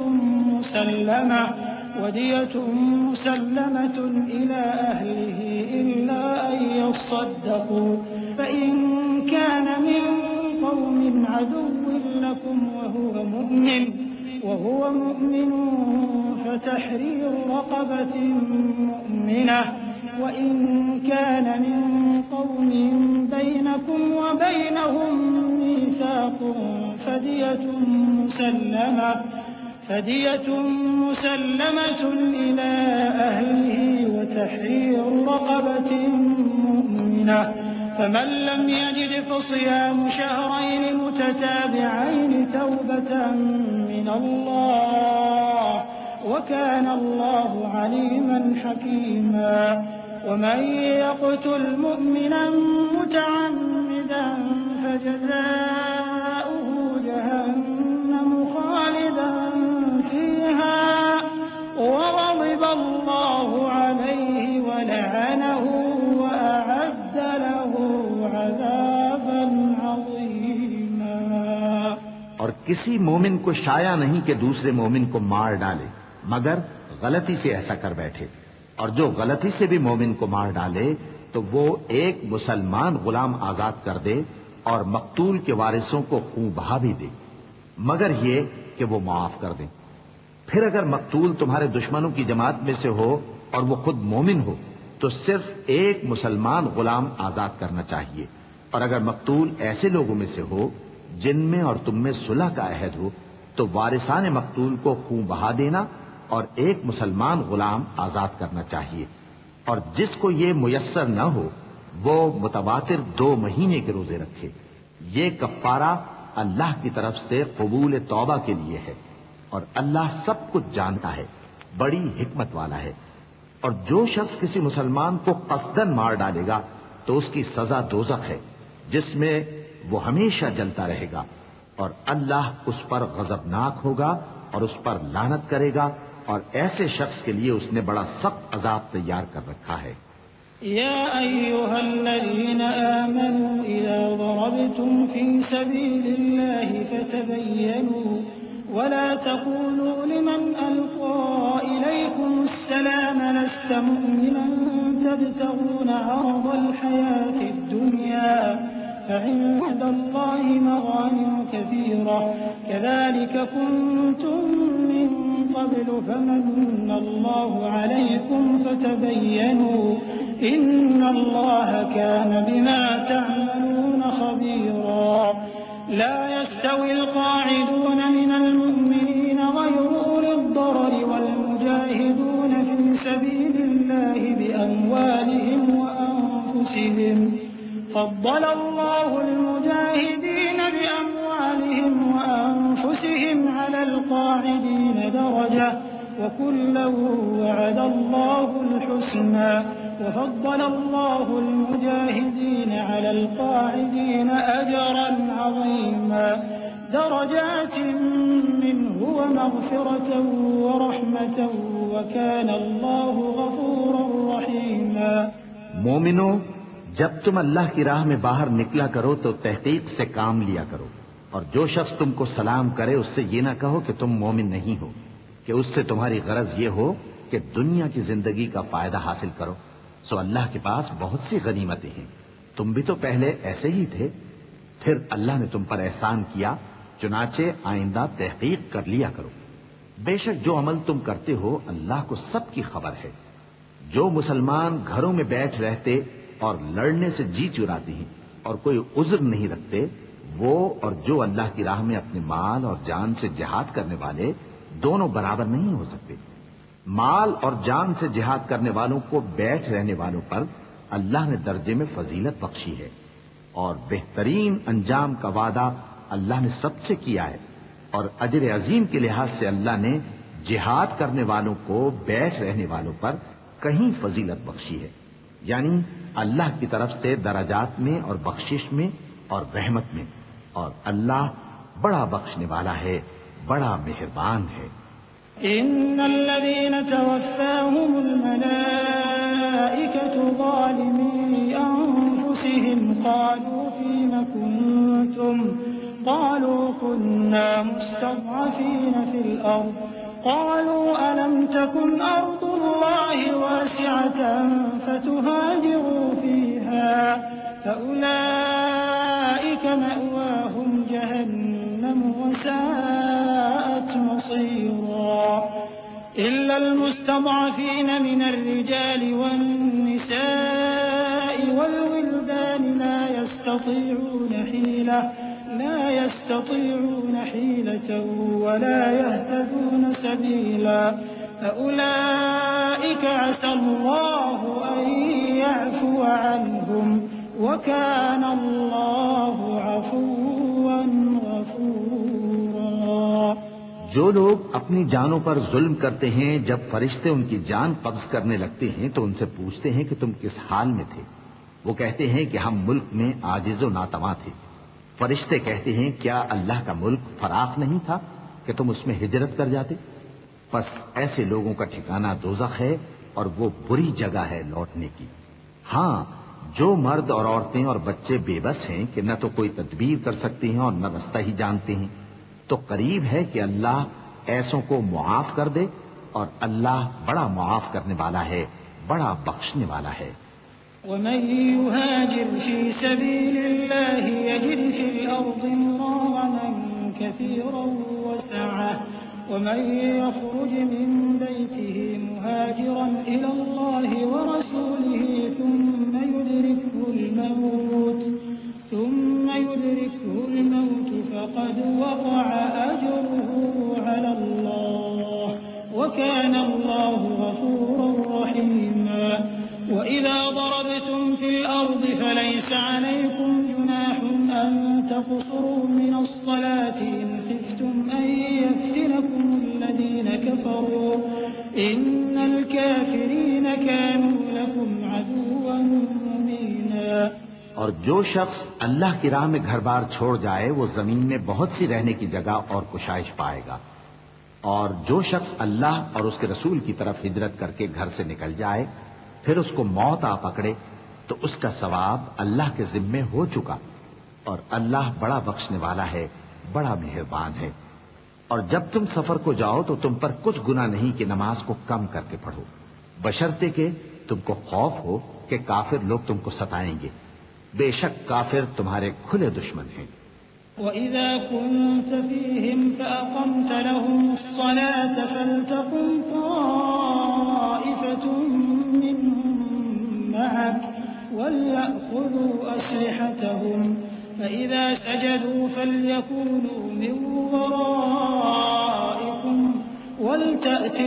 مسلمة إلى أهله إلا أن يصدقوا فإن كان من قوم عدو لكم وهو مؤمن فتحرير رقبة مؤمنة وإن كان من قوم بينكم وبينهم ميثاق فدية مسلمة إلى أهله وتحرير رقبة مؤمنة فمن لم يجد فصيام شهرين متتابعين توبة من الله وكان الله عليما حكيما. ومن يقتل مؤمنا متعمدا فجزاؤه جهنم خالدا فيها وغضب الله عليه ولعنه وأعد له عذابا عظيما. اور کسی مومن کو شایع نہیں کہ دوسرے مومن کو مار ڈالے مگر غلطی سے ایسا کر بیٹھے، اور جو غلطی سے بھی مومن کو مار ڈالے تو وہ ایک مسلمان غلام آزاد کر دے اور مقتول کے وارثوں کو خون بہا بھی دے، مگر یہ کہ وہ معاف کر دیں. پھر اگر مقتول تمہارے دشمنوں کی جماعت میں سے ہو اور وہ خود مومن ہو تو صرف ایک مسلمان غلام آزاد کرنا چاہیے. اور اگر مقتول ایسے لوگوں میں سے ہو جن میں اور تم میں صلح کا عہد ہو تو وارثان مقتول کو خون بہا دینا اور ایک مسلمان غلام آزاد کرنا چاہیے. اور جس کو یہ میسر نہ ہو وہ متواتر 2 مہینے کے روزے رکھے. یہ کفارہ اللہ کی طرف سے قبول توبہ کے لیے ہے، اور اللہ سب کچھ جانتا ہے، بڑی حکمت والا ہے. اور جو شخص کسی مسلمان کو قصدن مار ڈالے گا تو اس کی سزا دوزخ ہے جس میں وہ ہمیشہ جلتا رہے گا، اور اللہ اس پر غضبناک ہوگا اور اس پر لعنت کرے گا، اور ایسے شخص کے لیے اس نے بڑا سخت عذاب تیار کر رکھا ہے. يا أيها الذين آمنوا إذا ضربتم في سبيل الله فتبينوا ولا تقولوا لمن ألقى إليكم السلام لست مؤمنا تبتغون عرض الحياة الدنيا فعند الله مغانم كثيرة كذلك كنتم من قبل فمن الله عليكم فتبينوا إن الله كان بما تعملون خبيرا. لا يستوي القاعدون من المؤمنين غير أولي الضرر والمجاهدون في سبيل الله بأموالهم وأنفسهم فضل الله المجاهدين بأموالهم وأنفسهم القاعدين درجة وكلا وعد الله الحسنى وفضل الله المجاهدين على القاعدين أجرا عظيما درجات منه ومغفرة ورحمة وكان الله غفورا رحيما. مومنو، جب تم اللہ کی راہ میں باہر نکلا کرو تو تحقیق سے کام لیا کرو، اور جو شخص تم کو سلام کرے اس سے یہ نہ کہو کہ تم مومن نہیں ہو، کہ اس سے تمہاری غرض یہ ہو کہ دنیا کی زندگی کا فائدہ حاصل کرو. سو اللہ کے پاس بہت سی غنیمتیں ہیں، تم بھی تو پہلے ایسے ہی تھے، پھر اللہ نے تم پر احسان کیا، چنانچہ آئندہ تحقیق کر لیا کرو. بے شک جو عمل تم کرتے ہو اللہ کو سب کی خبر ہے. جو مسلمان گھروں میں بیٹھ رہتے اور لڑنے سے جی چراتے ہیں اور کوئی عذر نہیں رکھتے، وہ اور جو اللہ کی راہ میں اپنے مال اور جان سے جہاد کرنے والے دونوں برابر نہیں ہو سکتے. مال اور جان سے جہاد کرنے والوں کو بیٹھ رہنے والوں پر اللہ نے درجے میں فضیلت بخشی ہے، اور بہترین انجام کا وعدہ اللہ نے سب سے کیا ہے، اور اجر عظیم کے لحاظ سے اللہ نے جہاد کرنے والوں کو بیٹھ رہنے والوں پر کہیں فضیلت بخشی ہے، یعنی اللہ کی طرف سے درجات میں اور بخشش میں اور رحمت میں، اور اللہ بڑا بخشنے والا ہے، بڑا مہربان ہے. إن الذين توفاهم الملائكة ظالمي أنفسهم قالوا فيم كنتم قالوا كنا مستضعفين في الأرض قالوا ألم تكن أرض الله واسعة فتهاجروا فيها فأولئك مأواهم جهنم وساءت مصيرا إلا المستضعفين من الرجال والنساء والولدان لا يستطيعون حيلة ولا يهتدون سبيلا فأولئك عسى الله أن يعفو عنهم وكان الله عفوا غفورا. جو لوگ اپنی جانوں پر ظلم کرتے ہیں، جب فرشتے ان کی جان قبض کرنے لگتے ہیں تو ان سے پوچھتے ہیں کہ تم کس حال میں تھے. وہ کہتے ہیں کہ ہم ملک میں عاجز و ناتواں تھے. فرشتے کہتے ہیں کیا اللہ کا ملک فراخ نہیں تھا کہ تم اس میں ہجرت کر جاتے؟ پس ایسے لوگوں کا ٹھکانہ دوزخ ہے، اور وہ بری جگہ ہے لوٹنے کی. ہاں، جو مرد اور عورتیں اور بچے بے بس ہیں کہ نہ تو کوئی تدبیر کر سکتے ہیں اور نہ رستہ ہی جانتے ہیں، تو قریب ہے کہ اللہ ایسوں کو معاف کر دے، اور اللہ بڑا معاف کرنے والا ہے، بڑا بخشنے والا ہے. ومن يهاجر في سبيل الله يجد في الأرض مراغما كثيرا وسعة ومن يخرج من بيته مهاجرا إلى الله ورسوله ثم يدركه الموت فقد وقع أجره على الله وكان الله غفورا رحيما. وإذا ضربتم في الأرض فليس عليكم جناح أن تقصروا من الصلاة إن خفتم أن يفتنكم الذين كفروا إن الكافرين كانوا لكم عدوا مبينا. اور جو شخص اللہ کی راہ میں گھر بار چھوڑ جائے وہ زمین میں بہت سی رہنے کی جگہ اور کشائش پائے گا، اور جو شخص اللہ اور اس کے رسول کی طرف ہجرت کر کے گھر سے نکل جائے پھر اس کو موت آ پکڑے تو اس کا ثواب اللہ کے ذمے ہو چکا، اور اللہ بڑا بخشنے والا ہے، بڑا مہربان ہے. اور جب تم سفر کو جاؤ تو تم پر کچھ گناہ نہیں کہ نماز کو کم کر کے پڑھو، بشرطے کہ تم کو خوف ہو کہ کافر لوگ تم کو ستائیں گے. بے شک کافر تمہارے کھلے دشمن ہیں. وَإِذَا كُنْتَ فِيهِمْ فَأَقَمْتَ لَهُمُ الصَّلَاةَ فَلْتَقُمْ طَائِفَةٌ مِّنْهُمْ مَعَكَ وَلْيَأْخُذُوا أَسْلِحَتَهُمْ فَإِذَا سَجَدُوا فَلْيَكُونُوا مِنْ وَرَائِكُمْ وَلْتَأْتِ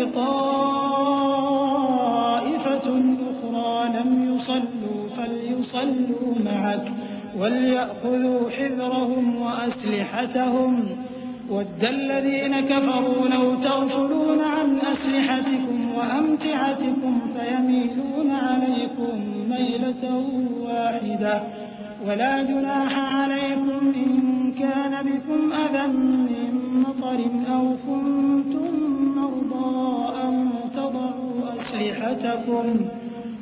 طَائِفَةٌ أُخْرَى لَمْ يُصَلُّوا فَلْيُصَلُّوا مَعَكَ وَلْيَأْخُذُوا حِذْرَهُمْ وَأَسْلِحَتَهُمْ ود الذين كفروا لو تغفلون عن أسلحتكم وأمتعتكم فيميلون عليكم ميلة واحدة ولا جناح عليكم إن كان بكم أذى من مطر أو كنتم مرضى أن تضعوا أسلحتكم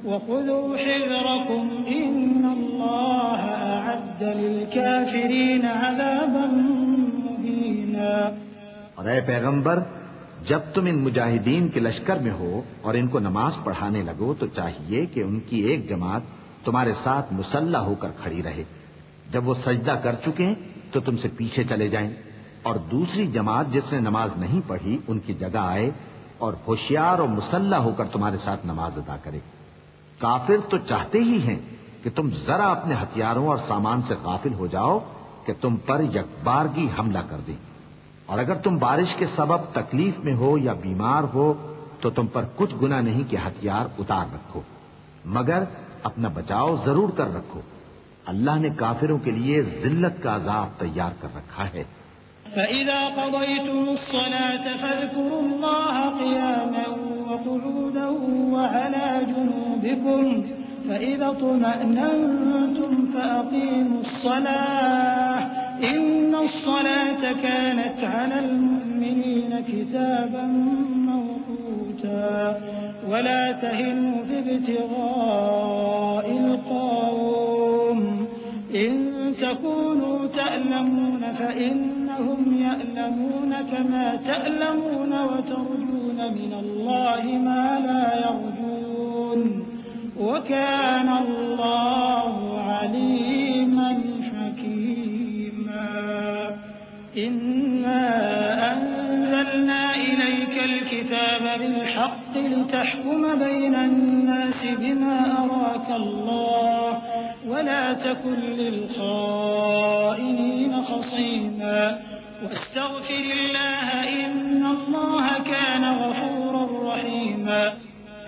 وخذوا حذركم إن الله أعد للكافرين عذابا مهينا۔ اور اے پیغمبر، جب تم ان مجاہدین کے لشکر میں ہو اور ان کو نماز پڑھانے لگو تو چاہیے کہ ان کی ایک جماعت تمہارے ساتھ مسلح ہو کر کھڑی رہے، جب وہ سجدہ کر چکے تو تم سے پیچھے چلے جائیں، اور دوسری جماعت جس نے نماز نہیں پڑھی ان کی جگہ آئے اور ہوشیار اور مسلح ہو کر تمہارے ساتھ نماز ادا کرے۔ کافر تو چاہتے ہی ہیں کہ تم ذرا اپنے ہتھیاروں اور سامان سے غافل ہو جاؤ کہ تم پر یکبارگی حملہ کر دیں، اور اگر تم بارش کے سبب تکلیف میں ہو یا بیمار ہو تو تم پر کچھ گناہ نہیں کہ ہتھیار اتار رکھو، مگر اپنا بچاؤ ضرور کر رکھو۔ اللہ نے کافروں کے لیے ذلت کا عذاب تیار کر رکھا ہے۔ فَإِذَا قَضَيْتُمُ الصَّلَاةَ فَاذْكُرُوا اللَّهَ قِيَامًا وَقُعُودًا وَعَلَى جُنُوبِكُمْ فَإِذَا اطْمَأْنَنْتُمْ فَأَقِيمُوا الصَّلَاةَ إِنَّ الصَّلَاةَ كَانَتْ عَلَى الْمُؤْمِنِينَ كِتَابًا مَّوْقُوتًا وَلَا تَهِنُوا فِي ابْتِغَاءِ الْقَوْمِ إِن تَكُونُوا تَأْلَمُونَ فَإِنَّهُمْ يَأْلَمُونَ كَمَا تَأْلَمُونَ وَتَرْجُونَ مِنَ اللَّهِ مَا لَا يَرْجُونَ وَكَانَ اللَّهُ عَلِيمًا حَكِيمًا۔ إِنَّا أَنزَلْنَا إِلَيْكَ الْكِتَابَ بِالْحَقِّ لِتَحْكُمَ بَيْنَ النَّاسِ بِمَا أَرَاكَ اللَّهُ ولا تكن للخائنين خصيما واستغفر الله إن الله كان غفورا رحيما۔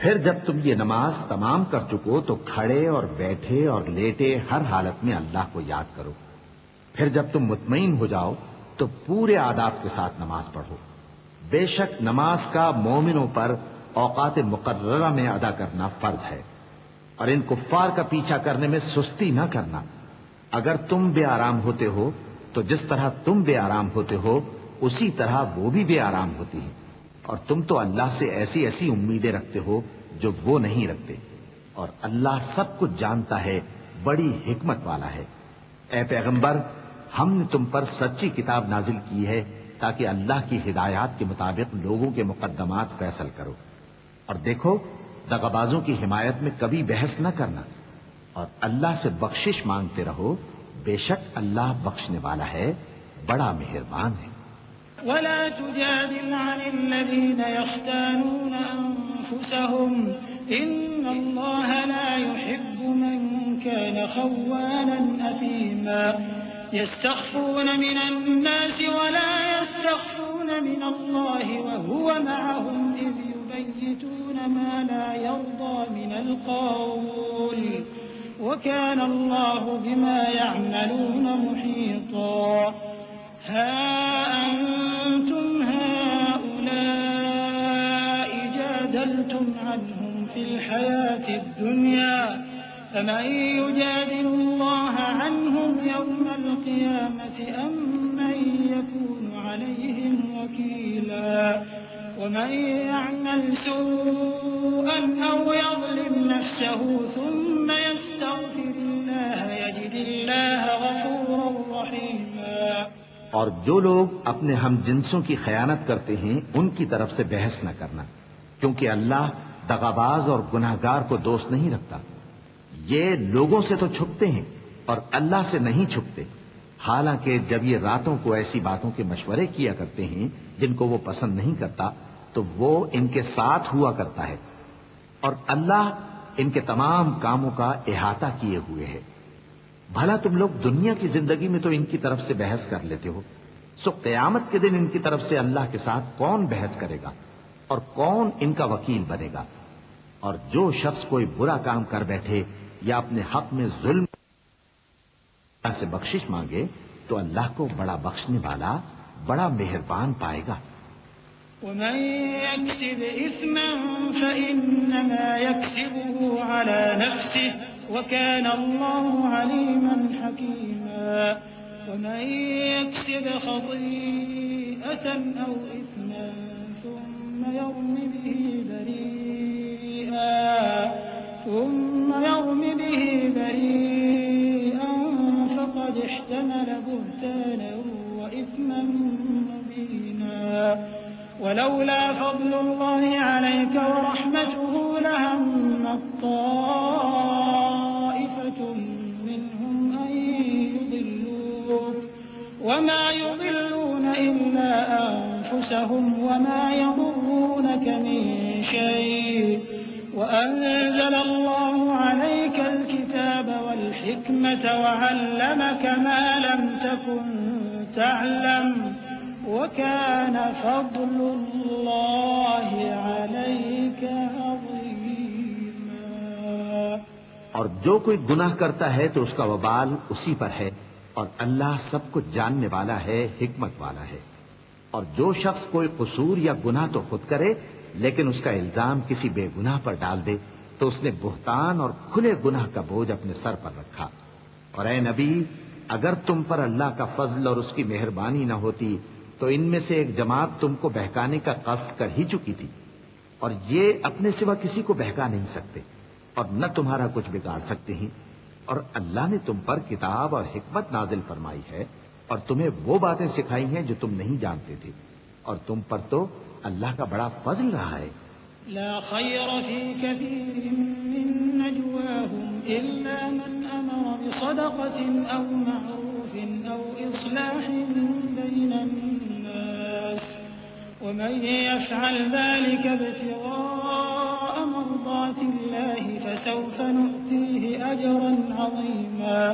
پھر جب تم یہ نماز تمام کر چکو تو کھڑے اور بیٹھے اور لیٹے ہر حالت میں اللہ کو یاد کرو۔ پھر جب تم مطمئن ہو جاؤ تو پورے آداب کے ساتھ نماز پڑھو۔ بے شک نماز کا مومنوں پر اوقات مقررہ میں ادا کرنا فرض ہے، اور ان کفار کا پیچھا کرنے میں سستی نہ کرنا۔ اگر تم بے آرام ہوتے ہو تو جس طرح تم بے آرام ہوتے ہو اسی طرح وہ بھی بے آرام ہوتی ہیں، اور تم تو اللہ سے ایسی ایسی امیدیں رکھتے ہو جو وہ نہیں رکھتے، اور اللہ سب کچھ جانتا ہے، بڑی حکمت والا ہے۔ اے پیغمبر، ہم نے تم پر سچی کتاب نازل کی ہے تاکہ اللہ کی ہدایات کے مطابق لوگوں کے مقدمات فیصل کرو، اور دیکھو دغابازوں کی حمایت میں کبھی بحث نہ کرنا، اور اللہ سے بخشش مانگتے رہو، بے شک اللہ بخشنے والا ہے، بڑا مہربان ہے۔ ولا تجادل عن الذين يختانون أنفسهم إن الله لا يحب من كان خوانا أثيما يستخفون من الناس ولا يستخفون من الله وهو معهم إذ يبيتون ما لا يرضى من القول وكان الله بما يعملون محيطا۔ ها أنتم هؤلاء جادلتم عنهم في الحياة الدنيا فمن يجادل الله عنهم يوم القيامة أم من يكون عليهم وكيلا؟ ومن يعمل سوءا أو يظلم نفسه ثم يستغفر الله يجد الله غفورا رحيما۔ اور جو لوگ اپنے ہم جنسوں کی خیانت کرتے ہیں ان کی طرف سے بحث نہ کرنا، کیونکہ اللہ دغاباز اور گناہگار کو دوست نہیں رکھتا۔ یہ لوگوں سے تو چھپتے ہیں اور اللہ سے نہیں چھپتے، حالانکہ جب یہ راتوں کو ایسی باتوں کے مشورے کیا کرتے ہیں جن کو وہ پسند نہیں کرتا تو وہ ان کے ساتھ ہوا کرتا ہے، اور اللہ ان کے تمام کاموں کا احاطہ کیے ہوئے ہے۔ بھلا تم لوگ دنیا کی زندگی میں تو ان کی طرف سے بحث کر لیتے ہو، سو قیامت کے دن ان کی طرف سے اللہ کے ساتھ کون بحث کرے گا اور کون ان کا وکیل بنے گا؟ اور جو شخص کوئی برا کام کر بیٹھے یا اپنے حق میں ظلم سے بخشش مانگے تو اللہ کو بڑا بخشنے والا، بڑا مہربان پائے گا۔ ومن يكسب إثما فإنما يكسبه على نفسه وكان الله عليما حكيما ومن يكسب خطيئة أو إثما ثم يرم به بريئا فقد احتمل بهتانا وإثما مبينا ولولا فضل الله عليك ورحمته لهم طائفة منهم أن يضلوك وما يضلون إلا أنفسهم وما يضرونك من شيء وأنزل الله عليك الكتاب والحكمة وعلمك ما لم تكن تعلم وَكَانَ فَضْلُ اللَّهِ عَلَيْكَ عَظِيمًا۔ اور جو کوئی گناہ کرتا ہے تو اس کا وبال اسی پر ہے، اور اللہ سب کچھ جاننے والا ہے، حکمت والا ہے۔ اور جو شخص کوئی قصور یا گناہ تو خود کرے لیکن اس کا الزام کسی بے گناہ پر ڈال دے تو اس نے بہتان اور کھلے گناہ کا بوجھ اپنے سر پر رکھا۔ اور اے نبی، اگر تم پر اللہ کا فضل اور اس کی مہربانی نہ ہوتی تو ان میں سے ایک جماعت تم کو بہکانے کا قصد کر ہی چکی تھی، اور یہ اپنے سوا کسی کو بہکا نہیں سکتے اور نہ تمہارا کچھ بگاڑ سکتے ہیں۔ اور اللہ نے تم پر کتاب اور حکمت نازل فرمائی ہے اور تمہیں وہ باتیں سکھائی ہیں جو تم نہیں جانتے تھے، اور تم پر تو اللہ کا بڑا فضل رہا ہے۔ لا خير في كثير من نجواهم إلا من أمر بصدقة أو معروف أو إصلاح بين الناس ومن يفعل ذلك ابتغاء مرضات الله فسوف نؤتيه أجرا عظيما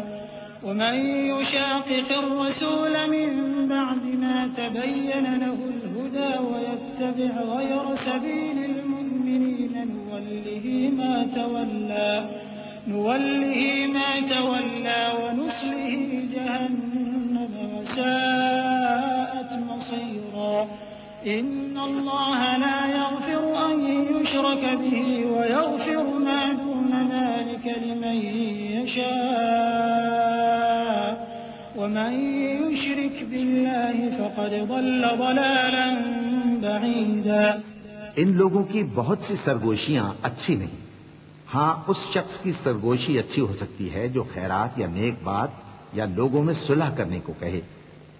ومن يشاقق الرسول من بعد ما تبين له الهدى ويتبع غير سبيل المؤمنين نوله ما تولى ونصله جهنم وساءت مصيرا إن الله لا يغفر أن يشرك به ويغفر ما دون ذلك لمن يشاء ومن يشرك بالله فقد ضل ضلالا بعيدا۔ ان لوگوں کی بہت سی سرگوشیاں اچھی نہیں، ہاں اس شخص کی سرگوشی اچھی ہو سکتی ہے جو خیرات یا نیک بات یا لوگوں میں صلح کرنے کو کہے،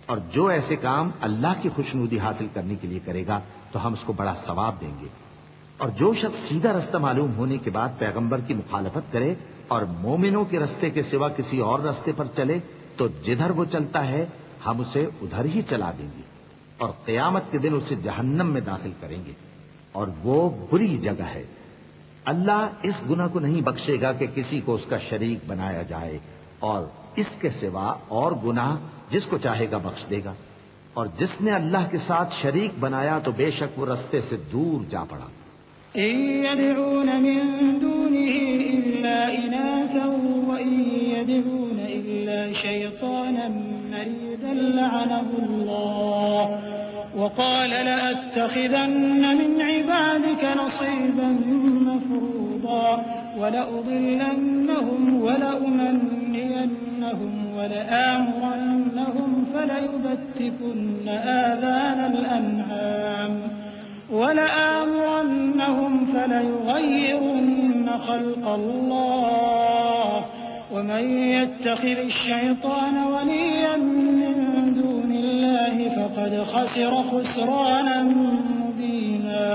اور جو ایسے کام اللہ کی خوشنودی حاصل کرنے کے لیے کرے گا تو ہم اس کو بڑا ثواب دیں گے۔ اور جو شخص سیدھا رستہ معلوم ہونے کے بعد پیغمبر کی مخالفت کرے اور مومنوں کے رستے کے سوا کسی اور رستے پر چلے تو جدھر وہ چلتا ہے ہم اسے ادھر ہی چلا دیں گے، اور قیامت کے دن اسے جہنم میں داخل کریں گے، اور وہ بری جگہ ہے۔ اللہ اس گناہ کو نہیں بخشے گا کہ کسی کو اس کا شریک بنایا جائے، اور اس کے سوا اور گناہ جس کو چاہے گا بخش دے گا، اور جس نے اللہ کے ساتھ شریک بنایا تو بے شک وہ رستے سے دور جا پڑا۔ إن يدعون من دونه إلا إناثا وإن يدعون إلا شيطانا مريدا لعنه الله وقال لأتخذن من عبادك نصيبا مفروضا ولأضلنهم ولأمنينهم ولآمرنهم فليبتكن آذان الأنعام ولآمرنهم فليغيرن خلق الله ومن يتخذ الشيطان وليا من دون الله فقد خسر خسرانا مبينا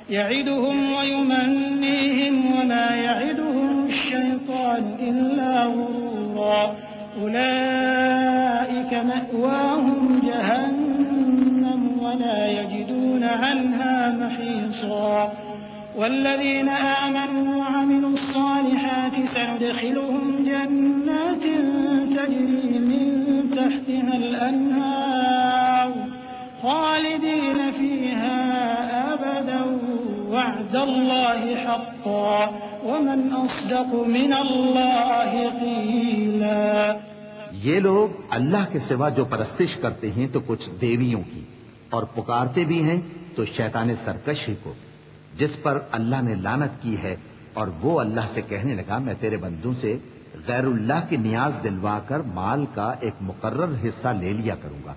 يعدهم ويمنيهم وما يعدهم الشيطان إلا غرورا أولئك مأواهم جهنم ولا يجدون عنها محيصا والذين آمنوا وعملوا الصالحات سندخلهم جنات تجري من تحتها الأنهار خالدين فيها أبدا وعد الله حقا ومن أصدق من الله قيلا۔ یہ لوگ اللہ کے سوا جو پرستش کرتے ہیں تو کچھ دیویوں کی، اور پکارتے بھی ہیں تو شیطان سرکش ہی کو، جس پر اللہ نے لعنت کی ہے۔ اور وہ اللہ سے کہنے لگا میں تیرے بندوں سے غیر اللہ کی نیاز دلوا کر مال کا ایک مقرر حصہ لے لیا کروں گا،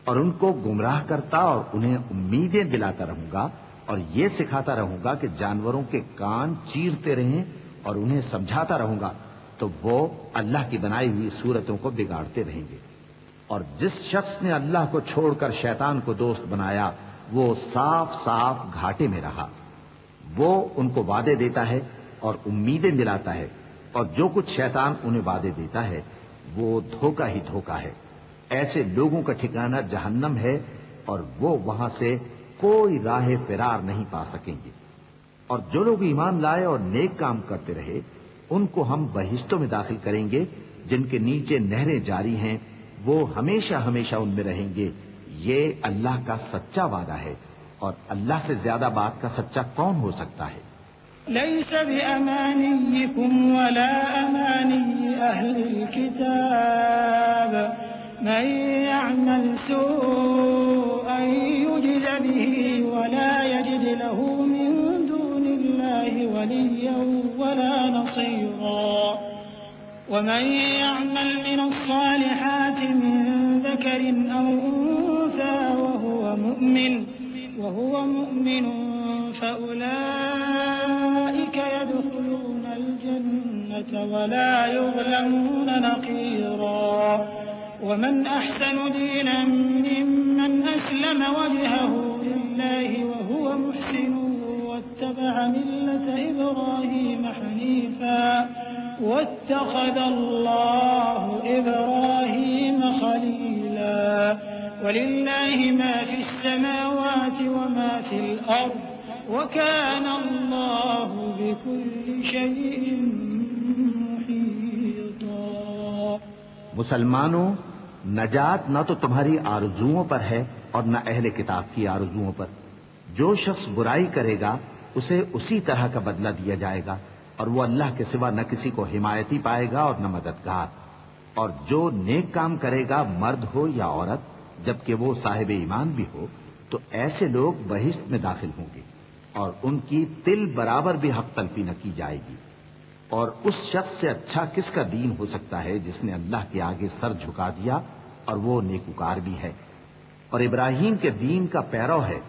اور ان کو گمراہ کرتا اور انہیں امیدیں دلاتا رہوں گا، اور یہ سکھاتا رہوں گا کہ جانوروں کے کان چیرتے رہیں، اور انہیں سمجھاتا رہوں گا تو وہ اللہ کی بنائی ہوئی صورتوں کو بگاڑتے رہیں گے۔ اور جس شخص نے اللہ کو چھوڑ کر شیطان کو دوست بنایا وہ صاف صاف گھاٹے میں رہا۔ وہ ان کو وعدے دیتا ہے اور امیدیں دلاتا ہے، اور جو کچھ شیطان انہیں وعدے دیتا ہے وہ دھوکہ ہی دھوکہ ہے۔ ایسے لوگوں کا ٹھکانہ جہنم ہے، اور وہ وہاں سے کوئی راہ فرار نہیں پا سکیں گے۔ اور جو لوگ ایمان لائے اور نیک کام کرتے رہے ان کو ہم بہشتوں میں داخل کریں گے جن کے نیچے نہریں جاری ہیں، وہ ہمیشہ ہمیشہ ان میں رہیں گے۔ یہ اللہ کا سچا وعدہ ہے، اور اللہ سے زیادہ بات کا سچا کون ہو سکتا ہے؟ ليس بأمانيكم ولا أماني أهل الكتاب من يعمل سوءا يجز به ولا يجد له من دون الله وليا ولا نصيرا ومن يعمل من الصالحات من ذكر أو أنثى وهو مؤمن فأولئك يدخلون الجنة ولا يظلمون نقيرا ومن أحسن دينا ممن أسلم وجهه لله وهو محسن واتبع ملة إبراهيم حنيفا واتخذ الله إبراهيم خليلا ولله ما في السماوات وما في الأرض وكان الله بكل شيء محيطا۔ مسلمانوں، نجات نہ تو تمہاری آرزوؤں پر ہے اور نہ اہل کتاب کی آرزوؤں پر۔ جو شخص برائی کرے گا اسے اسی طرح کا بدلہ دیا جائے گا، اور وہ اللہ کے سوا نہ کسی کو حمایتی پائے گا اور نہ مددگار۔ اور جو نیک کام کرے گا مرد ہو یا عورت جبکہ وہ صاحب ایمان بھی ہو تو ایسے لوگ بہشت میں داخل ہوں گے، اور ان کی تل برابر بھی حق تلفی نہ کی جائے گی۔ اور اس شخص سے اچھا کس کا دین ہو سکتا ہے جس نے اللہ کے آگے سر جھکا دیا اور وہ نیکوکار بھی ہے۔ اور ابراہیم کے دین کا پیرو ہے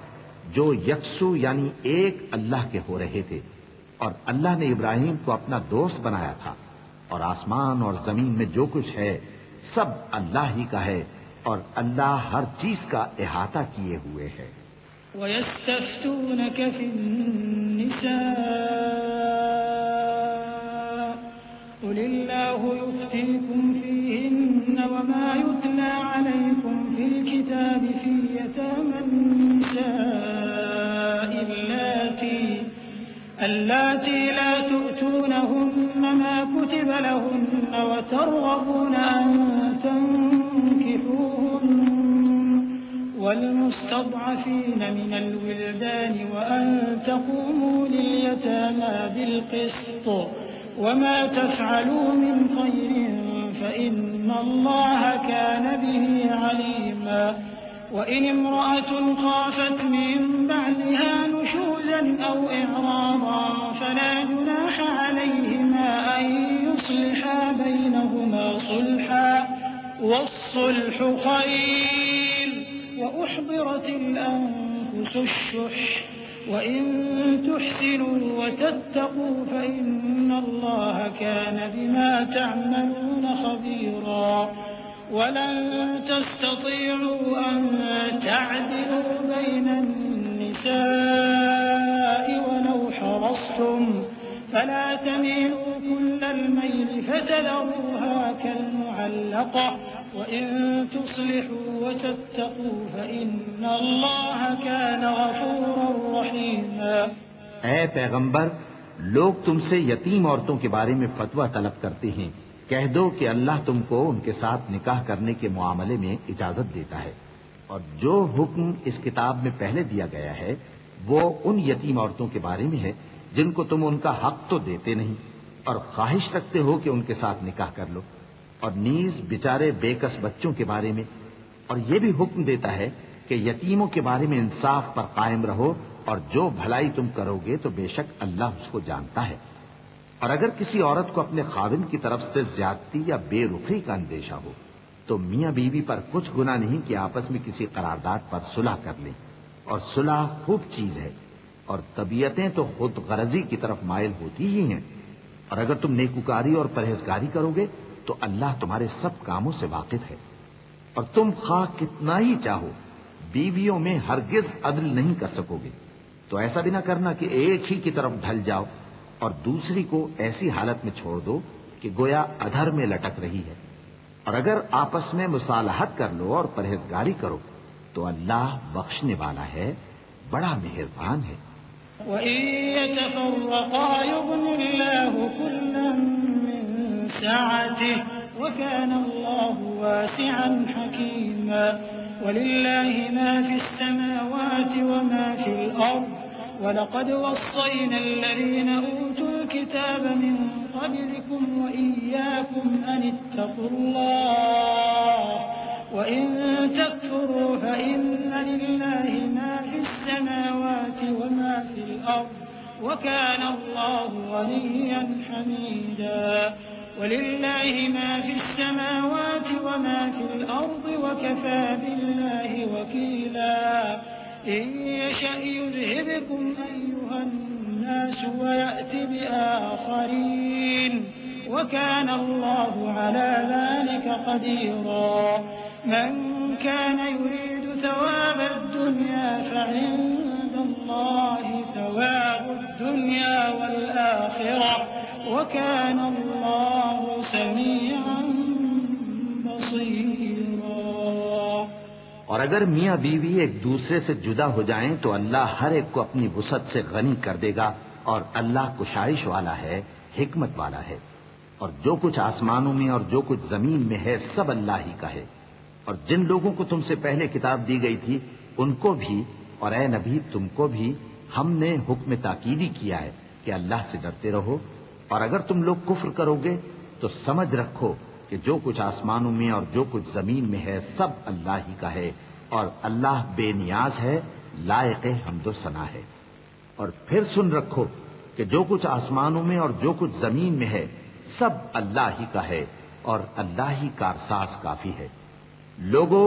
جو یکسو یعنی ایک اللہ کے ہو رہے تھے، اور اللہ نے ابراہیم کو اپنا دوست بنایا تھا۔ اور آسمان اور زمین میں جو کچھ ہے سب اللہ ہی کا ہے، اور اللہ ہر چیز کا احاطہ کیے ہوئے ہے۔ وَيَسْتَفْتُونَكَ فِي النِّسَاءِ قُلِ اللَّهُ يُفْتِيكُمْ فِيهِنَّ وَمَا يُتْلَى عَلَيْكُمْ فِي الْكِتَابِ فِي يَتَامَى النِّسَاءِ اللَّاتِي لَا تُؤْتُونَهُنَّ مَا كُتِبَ لَهُنَّ وَتَرْغَبُونَ أَن تَنكِحُوهُنَّ وَالْمُسْتَضْعَفِينَ مِنَ الْوِلْدَانِ وَأَن تَقُومُوا لِلْيَتَامَى بِالْقِسْطِ وَمَا تَفْعَلُوا مِنْ خَيْرٍ فَإِنَّ اللَّهَ كَانَ بِهِ عَلِيمًا وَإِنِ امْرَأَةٌ خَافَتْ مِنْ بَعْلِهَا نُشُوزًا أَوْ إِعْرَاضًا فَلَا جُنَاحَ عَلَيْهِمَا أَن يُصْلِحَا بَيْنَهُمَا صُلْحًا وَالصُّلْحُ خَيْرٌ وَأُحْضِرَتِ الْأَنفُسُ الشُّحَّ وَإِن تُحْسِنُوا وَتَتَّقُوا فَإِنَّ اللَّهَ كَانَ بِمَا تَعْمَلُونَ خَبِيرًا وَلَن تَسْتَطِيعُوا أَن تَعْدِلُوا بَيْنَ النِّسَاءِ وَلَوْ حَرَصْتُمْ فَلَا تَمِيلُوا كُلَّ الْمَيْلِ فَتَذَرُوهَا كَالْمُعَلَّقَةِ وَإِن تُصْلِحُوا وَتَتَّقُوا فَإِنَّ اللَّهَ كَانَ غَفُورًا رَّحِيمًا۔ اے پیغمبر، لوگ تم سے یتیم عورتوں کے بارے میں فتویٰ طلب کرتے ہیں، کہہ دو کہ اللہ تم کو ان کے ساتھ نکاح کرنے کے معاملے میں اجازت دیتا ہے، اور جو حکم اس کتاب میں پہلے دیا گیا ہے وہ ان یتیم عورتوں کے بارے میں ہے جن کو تم ان کا حق تو دیتے نہیں اور خواہش رکھتے ہو کہ ان کے ساتھ نکاح کر لو۔ اور نیز بیچارے بے کس بچوں کے بارے میں، اور یہ بھی حکم دیتا ہے کہ یتیموں کے بارے میں انصاف پر قائم رہو، اور جو بھلائی تم کرو گے تو بے شک اللہ اس کو جانتا ہے۔ اور اگر کسی عورت کو اپنے خاوند کی طرف سے زیادتی یا بے رخی کا اندیشہ ہو تو میاں بیوی پر کچھ گناہ نہیں کہ آپس میں کسی قرارداد پر صلح کر لیں، اور صلح خوب چیز ہے، اور طبیعتیں تو خود غرضی کی طرف مائل ہوتی ہی ہیں۔ اور اگر تم نیکوکاری اور پرہیزگاری کرو گے تو اللہ تمہارے سب کاموں سے واقف ہے۔ اور تم خواہ کتنا ہی چاہو بیویوں میں ہرگز عدل نہیں کر سکو گے، تو ایسا بھی نہ کرنا کہ ایک ہی کی طرف ڈھل جاؤ اور دوسری کو ایسی حالت میں چھوڑ دو کہ گویا ادھر میں لٹک رہی ہے۔ اور اگر آپس میں مصالحت کر لو اور پرہیزگاری کرو تو اللہ بخشنے والا ہے، بڑا مہربان ہے۔ وَإِن يَتَفَرَّقَا يُغْنِ اللَّهُ كُلًّا مِّن سَعَتِهِ وَكَانَ اللَّهُ وَاسِعًا حَكِيمًا وَلِلَّهِ مَا فِي السَّمَاوَاتِ وَمَا فِي الْأَرْضِ وَلَقَدْ وَصَّيْنَا الَّذِينَ أُوتُوا الْكِتَابَ مِن قَبْلِكُمْ وَإِيَّاكُمْ أَنِ اتَّقُوا اللَّهَ وَإِن تَكْفُرُوا فَإِنَّ لِلَّهِ مَا فِي السَّمَاوَاتِ وَمَا فِي الْأَرْضِ وَكَانَ اللَّهُ غَنِيًّا حَمِيدًا وَلِلَّهِ مَا فِي السَّمَاوَاتِ وَمَا فِي الْأَرْضِ وَكَفَى بِاللَّهِ وَكِيلًا إِن يَشَأْ يُذْهِبْكُمْ أَيُّهَا النَّاسُ وَيَأْتِ بِآخَرِينَ وَكَانَ اللَّهُ عَلَى ذَلِكَ قَدِيرًا من كان يريد ثواب الدنيا فعند الله ثواب الدنيا والآخرة وكان الله سميعا بصيرا۔ اور اگر میاں بیوی ایک دوسرے سے جدا ہو جائیں تو اللہ ہر ایک کو اپنی وسعت سے غنی کر دے گا، اور اللہ کشائش والا ہے، حکمت والا ہے۔ اور جو کچھ آسمانوں میں اور جو کچھ زمین میں ہے سب اللہ ہی کا ہے۔ اور جن لوگوں کو تم سے پہلے کتاب دی گئی تھی ان کو بھی اور اے نبی تم کو بھی ہم نے حکم تاکیدی کیا ہے کہ اللہ سے ڈرتے رہو، اور اگر تم لوگ کفر کرو گے تو سمجھ رکھو کہ جو کچھ آسمانوں میں اور جو کچھ زمین میں ہے سب اللہ ہی کا ہے، اور اللہ بے نیاز ہے، لائق حمد و ثنا ہے۔ اور پھر سن رکھو کہ جو کچھ آسمانوں میں اور جو کچھ زمین میں ہے سب اللہ ہی کا ہے، اور اللہ ہی کارساز کافی ہے۔ لوگوں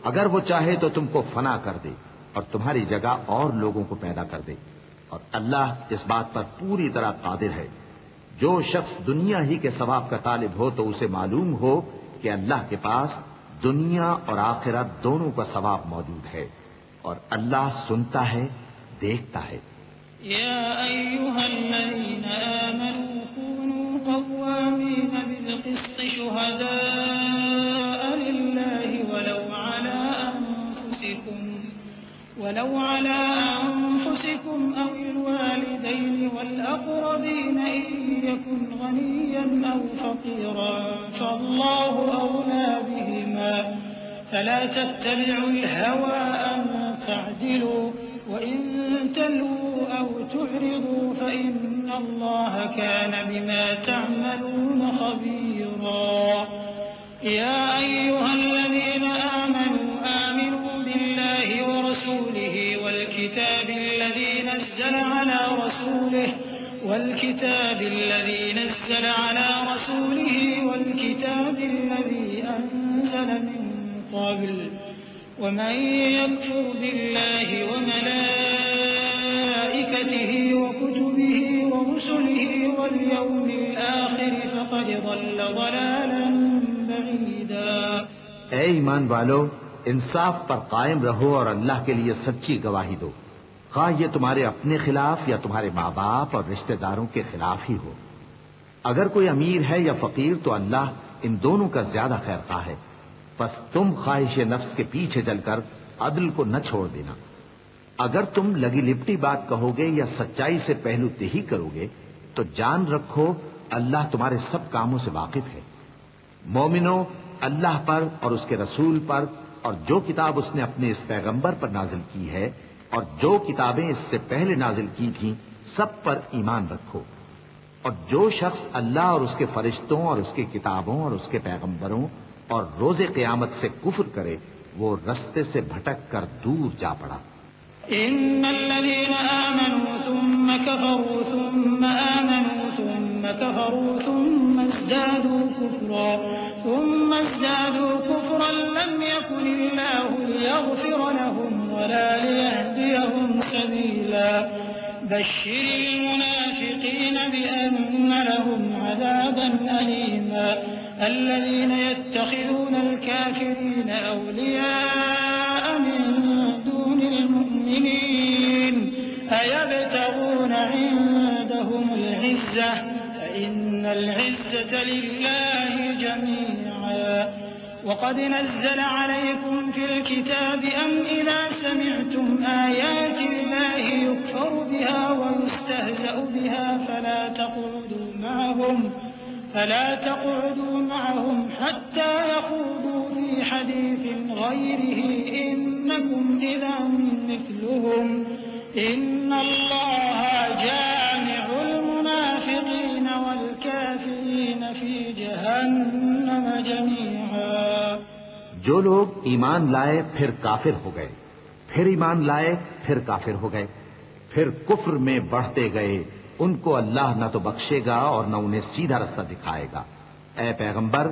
اگر وہ چاہے تو تم کو فنا کر دے اور تمہاری جگہ اور لوگوں کو پیدا کر دے، اور اللہ اس بات پر پوری طرح قادر ہے۔ جو شخص دنیا ہی کے ثواب کا طالب ہو تو اسے معلوم ہو کہ اللہ کے پاس دنیا اور آخرت دونوں کا ثواب موجود ہے، اور اللہ سنتا ہے، دیکھتا ہے۔ يا أيها الذين آمنوا كونوا قوامين بالقسط شهداء لله ولو على أنفسكم أو الوالدين والأقربين إن يكن غنيا أو فقيرا فالله أولى بهما فلا تتبعوا الهوى أن تعدلوا وإن تلووا أو تعرضوا فإن الله كان بما تعملون خبيرا يا أيها الذين آمنوا بالله ورسوله والكتاب الذي نزل على رسوله والكتاب الذي أنزل من قبل ومن يكفر بالله وملائكته وكتبه ورسله واليوم الآخر فقد ضل ضلالا بعيدا۔ اے ایمان والو، انصاف پر قائم رہو اور اللہ کے لیے سچی گواہی دو، خواہ یہ تمہارے اپنے خلاف یا تمہارے ماں باپ اور رشتہ داروں کے خلاف ہی ہو۔ اگر کوئی امیر ہے یا فقیر تو اللہ ان دونوں کا زیادہ خیر خواہ ہے، بس تم خواہش نفس کے پیچھے چل کر عدل کو نہ چھوڑ دینا۔ اگر تم لگی لپٹی بات کہو گے یا سچائی سے پہلو تہی کرو گے تو جان رکھو اللہ تمہارے سب کاموں سے واقف ہے۔ مومنو، اللہ پر اور اس کے رسول پر اور جو کتاب اس نے اپنے اس پیغمبر پر نازل کی ہے اور جو کتابیں اس سے پہلے نازل کی تھیں سب پر ایمان رکھو، اور جو شخص اللہ اور اس کے فرشتوں اور اس کی کتابوں اور اس کے پیغمبروں اور روز قیامت سے کفر کرے وہ رستے سے بھٹک کر دور جا پڑا۔ إن الذين آمنوا ثم كفروا ثم آمنوا ثم كفروا ثم ازدادوا كفرا لم يكن الله ليغفر لهم ولا ليهديهم سبيلا بشر المنافقين بأن لهم عذابا أليما الذين يتخذون الكافرين أولياء من دون المؤمنين أيبتغون عندهم العزة فإن العزة لله جميعا وقد نزل عليكم في الكتاب أن إذا سمعتم آيات الله يكفر بها ويستهزأ بها فلا تقعدوا معهم حتى يخوضوا في حديث غيره إنكم إذا مثلهم إن الله جامع المنافقين والكافرين في جهنم جميعا۔ جو لوگ ایمان لائے پھر کافر ہو گئے، پھر ایمان لائے پھر کافر ہو گئے، پھر کفر میں بڑھتے گئے، ان کو اللہ نہ تو بخشے گا اور نہ انہیں سیدھا رستہ دکھائے گا۔ اے پیغمبر،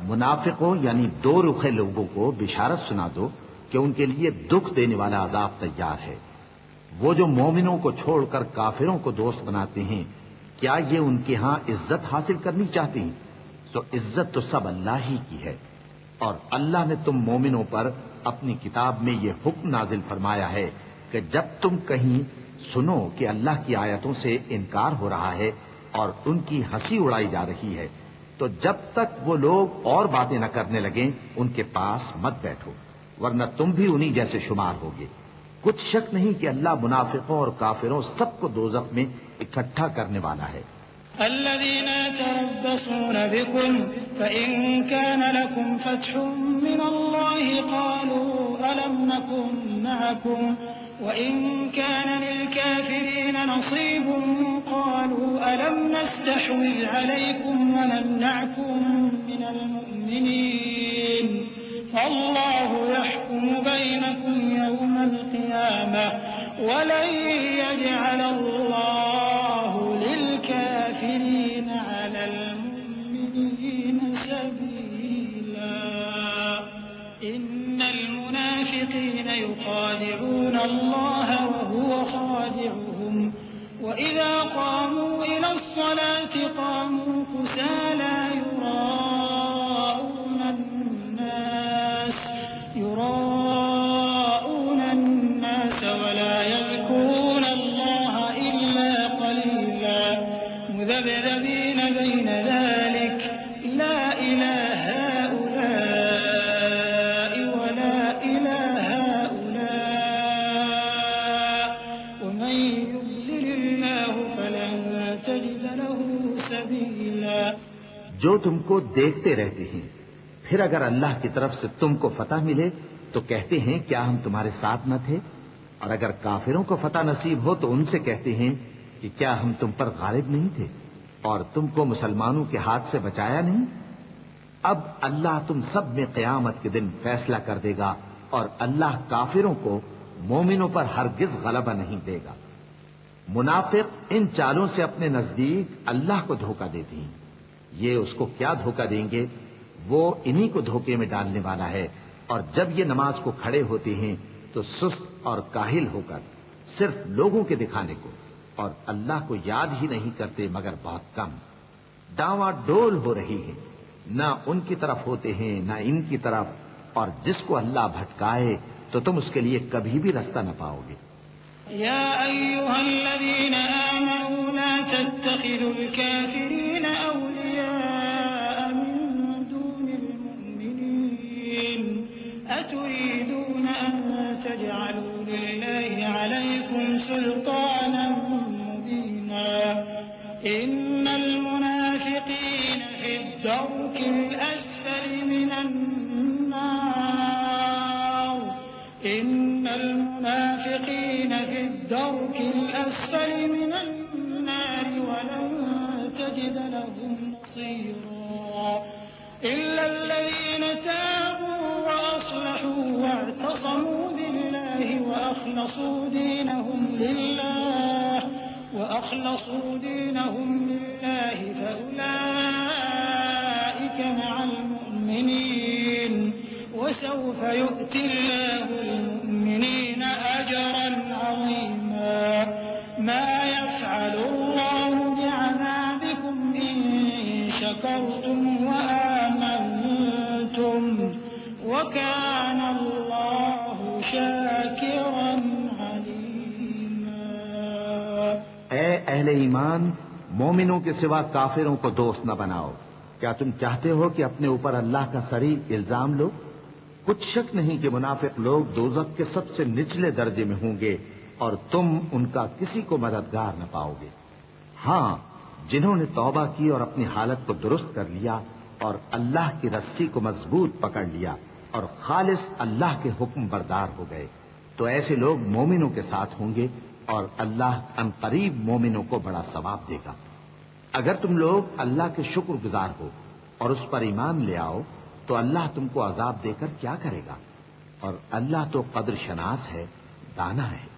منافقوں یعنی دو رخے لوگوں کو بشارت سنا دو کہ ان کے لیے دکھ دینے والا عذاب تیار ہے۔ وہ جو مومنوں کو چھوڑ کر کافروں کو دوست بناتے ہیں، کیا یہ ان کے ہاں عزت حاصل کرنی چاہتے ہیں؟ تو عزت تو سب اللہ ہی کی ہے، اور اللہ نے تم مومنوں پر اپنی کتاب میں یہ حکم نازل فرمایا ہے کہ جب تم کہیں سنو کہ اللہ کی آیتوں سے انکار ہو رہا ہے اور ان کی ہنسی اڑائی جا رہی ہے تو جب تک وہ لوگ اور باتیں نہ کرنے لگیں ان کے پاس مت بیٹھو، ورنہ تم بھی انہی جیسے شمار ہوگے۔ کچھ شک نہیں کہ اللہ منافقوں اور کافروں سب کو دوزخ میں اکٹھا کرنے والا ہے۔ الذين يتربصون بكم فإن كان لكم فتح من الله قالوا ألم نكن معكم وإن كان للكافرين نصيب قالوا ألم نستحوذ عليكم ونمنعكم من المؤمنين فالله يحكم بينكم يوم القيامة ولن يجعل الله للكافرين على المؤمنين سبيلا إن المنافقين يخادعون الله وهو خادعهم وإذا قاموا إلى الصلاة قاموا كسالى يراءون الناس ولا يذكرون الله إلا قليلا مذبذبين بين ذلك لا إله هؤلاء ولا إله هؤلاء ومن يضلل الله فلن تجد له سبيلا۔ جو تم کو دیکھتے رہتے ہیں، پھر اگر اللہ کی طرف سے تم کو فتح ملے تو کہتے ہیں کیا ہم تمہارے ساتھ نہ تھے، اور اگر کافروں کو فتح نصیب ہو تو ان سے کہتے ہیں کہ کیا ہم تم پر غالب نہیں تھے اور تم کو مسلمانوں کے ہاتھ سے بچایا نہیں۔ اب اللہ تم سب میں قیامت کے دن فیصلہ کر دے گا اور اللہ کافروں کو مومنوں پر ہرگز غلبہ نہیں دے گا۔ منافق ان چالوں سے اپنے نزدیک اللہ کو دھوکہ دیتے ہیں، یہ اس کو کیا دھوکہ دیں گے؟ وہ انہی کو دھوکے میں ڈالنے والا ہے، اور جب یہ نماز کو کھڑے ہوتے ہیں تو سست اور کاہل ہو کر صرف لوگوں کے دکھانے کو اور اللہ کو یاد ہی نہیں کرتے مگر بہت کم۔ ڈاواں ڈول ہو رہی ہے، نہ ان کی طرف ہوتے ہیں نہ ان کی طرف، اور جس کو اللہ بھٹکائے تو تم اس کے لیے کبھی بھی رستہ نہ پاؤ گے۔ يا أيها الذين آمنوا لا تتخذوا الكافرين أولياء من دون المؤمنين أتريدون أن تجعلوا لله عليكم سلطانا مبينا إن المنافقين في الدرك الأسفل من النار إن المنافقين في الدرك الأسفل من النار ولن تجد لهم نصيرا إلا الذين تابوا وأصلحوا واعتصموا بالله وأخلصوا دينهم لله فأولئك مع المؤمنين وسوف يؤتي الله المؤمنين أجرا عظيما ما يفعل الله بعذابكم إن شكرتم وآمنتم وكان الله شاكرا عليما. اے اہل ایمان، مومنوں کے سوا کافروں کو دوست نہ بناؤ. کیا تم چاہتے ہو کہ اپنے اوپر اللہ کا صریح الزام لو؟ کچھ شک نہیں کہ منافق لوگ دوزخ کے سب سے نچلے درجے میں ہوں گے اور تم ان کا کسی کو مددگار نہ پاؤ گے. ہاں، جنہوں نے توبہ کی اور اپنی حالت کو درست کر لیا اور اللہ کی رسی کو مضبوط پکڑ لیا اور خالص اللہ کے حکم بردار ہو گئے، تو ایسے لوگ مومنوں کے ساتھ ہوں گے اور اللہ عنقریب مومنوں کو بڑا ثواب دے گا. اگر تم لوگ اللہ کے شکر گزار ہو اور اس پر ایمان لے آؤ تو اللہ تم کو عذاب دے کر کیا کرے گا؟ اور اللہ تو قدر شناس ہے، دانا ہے.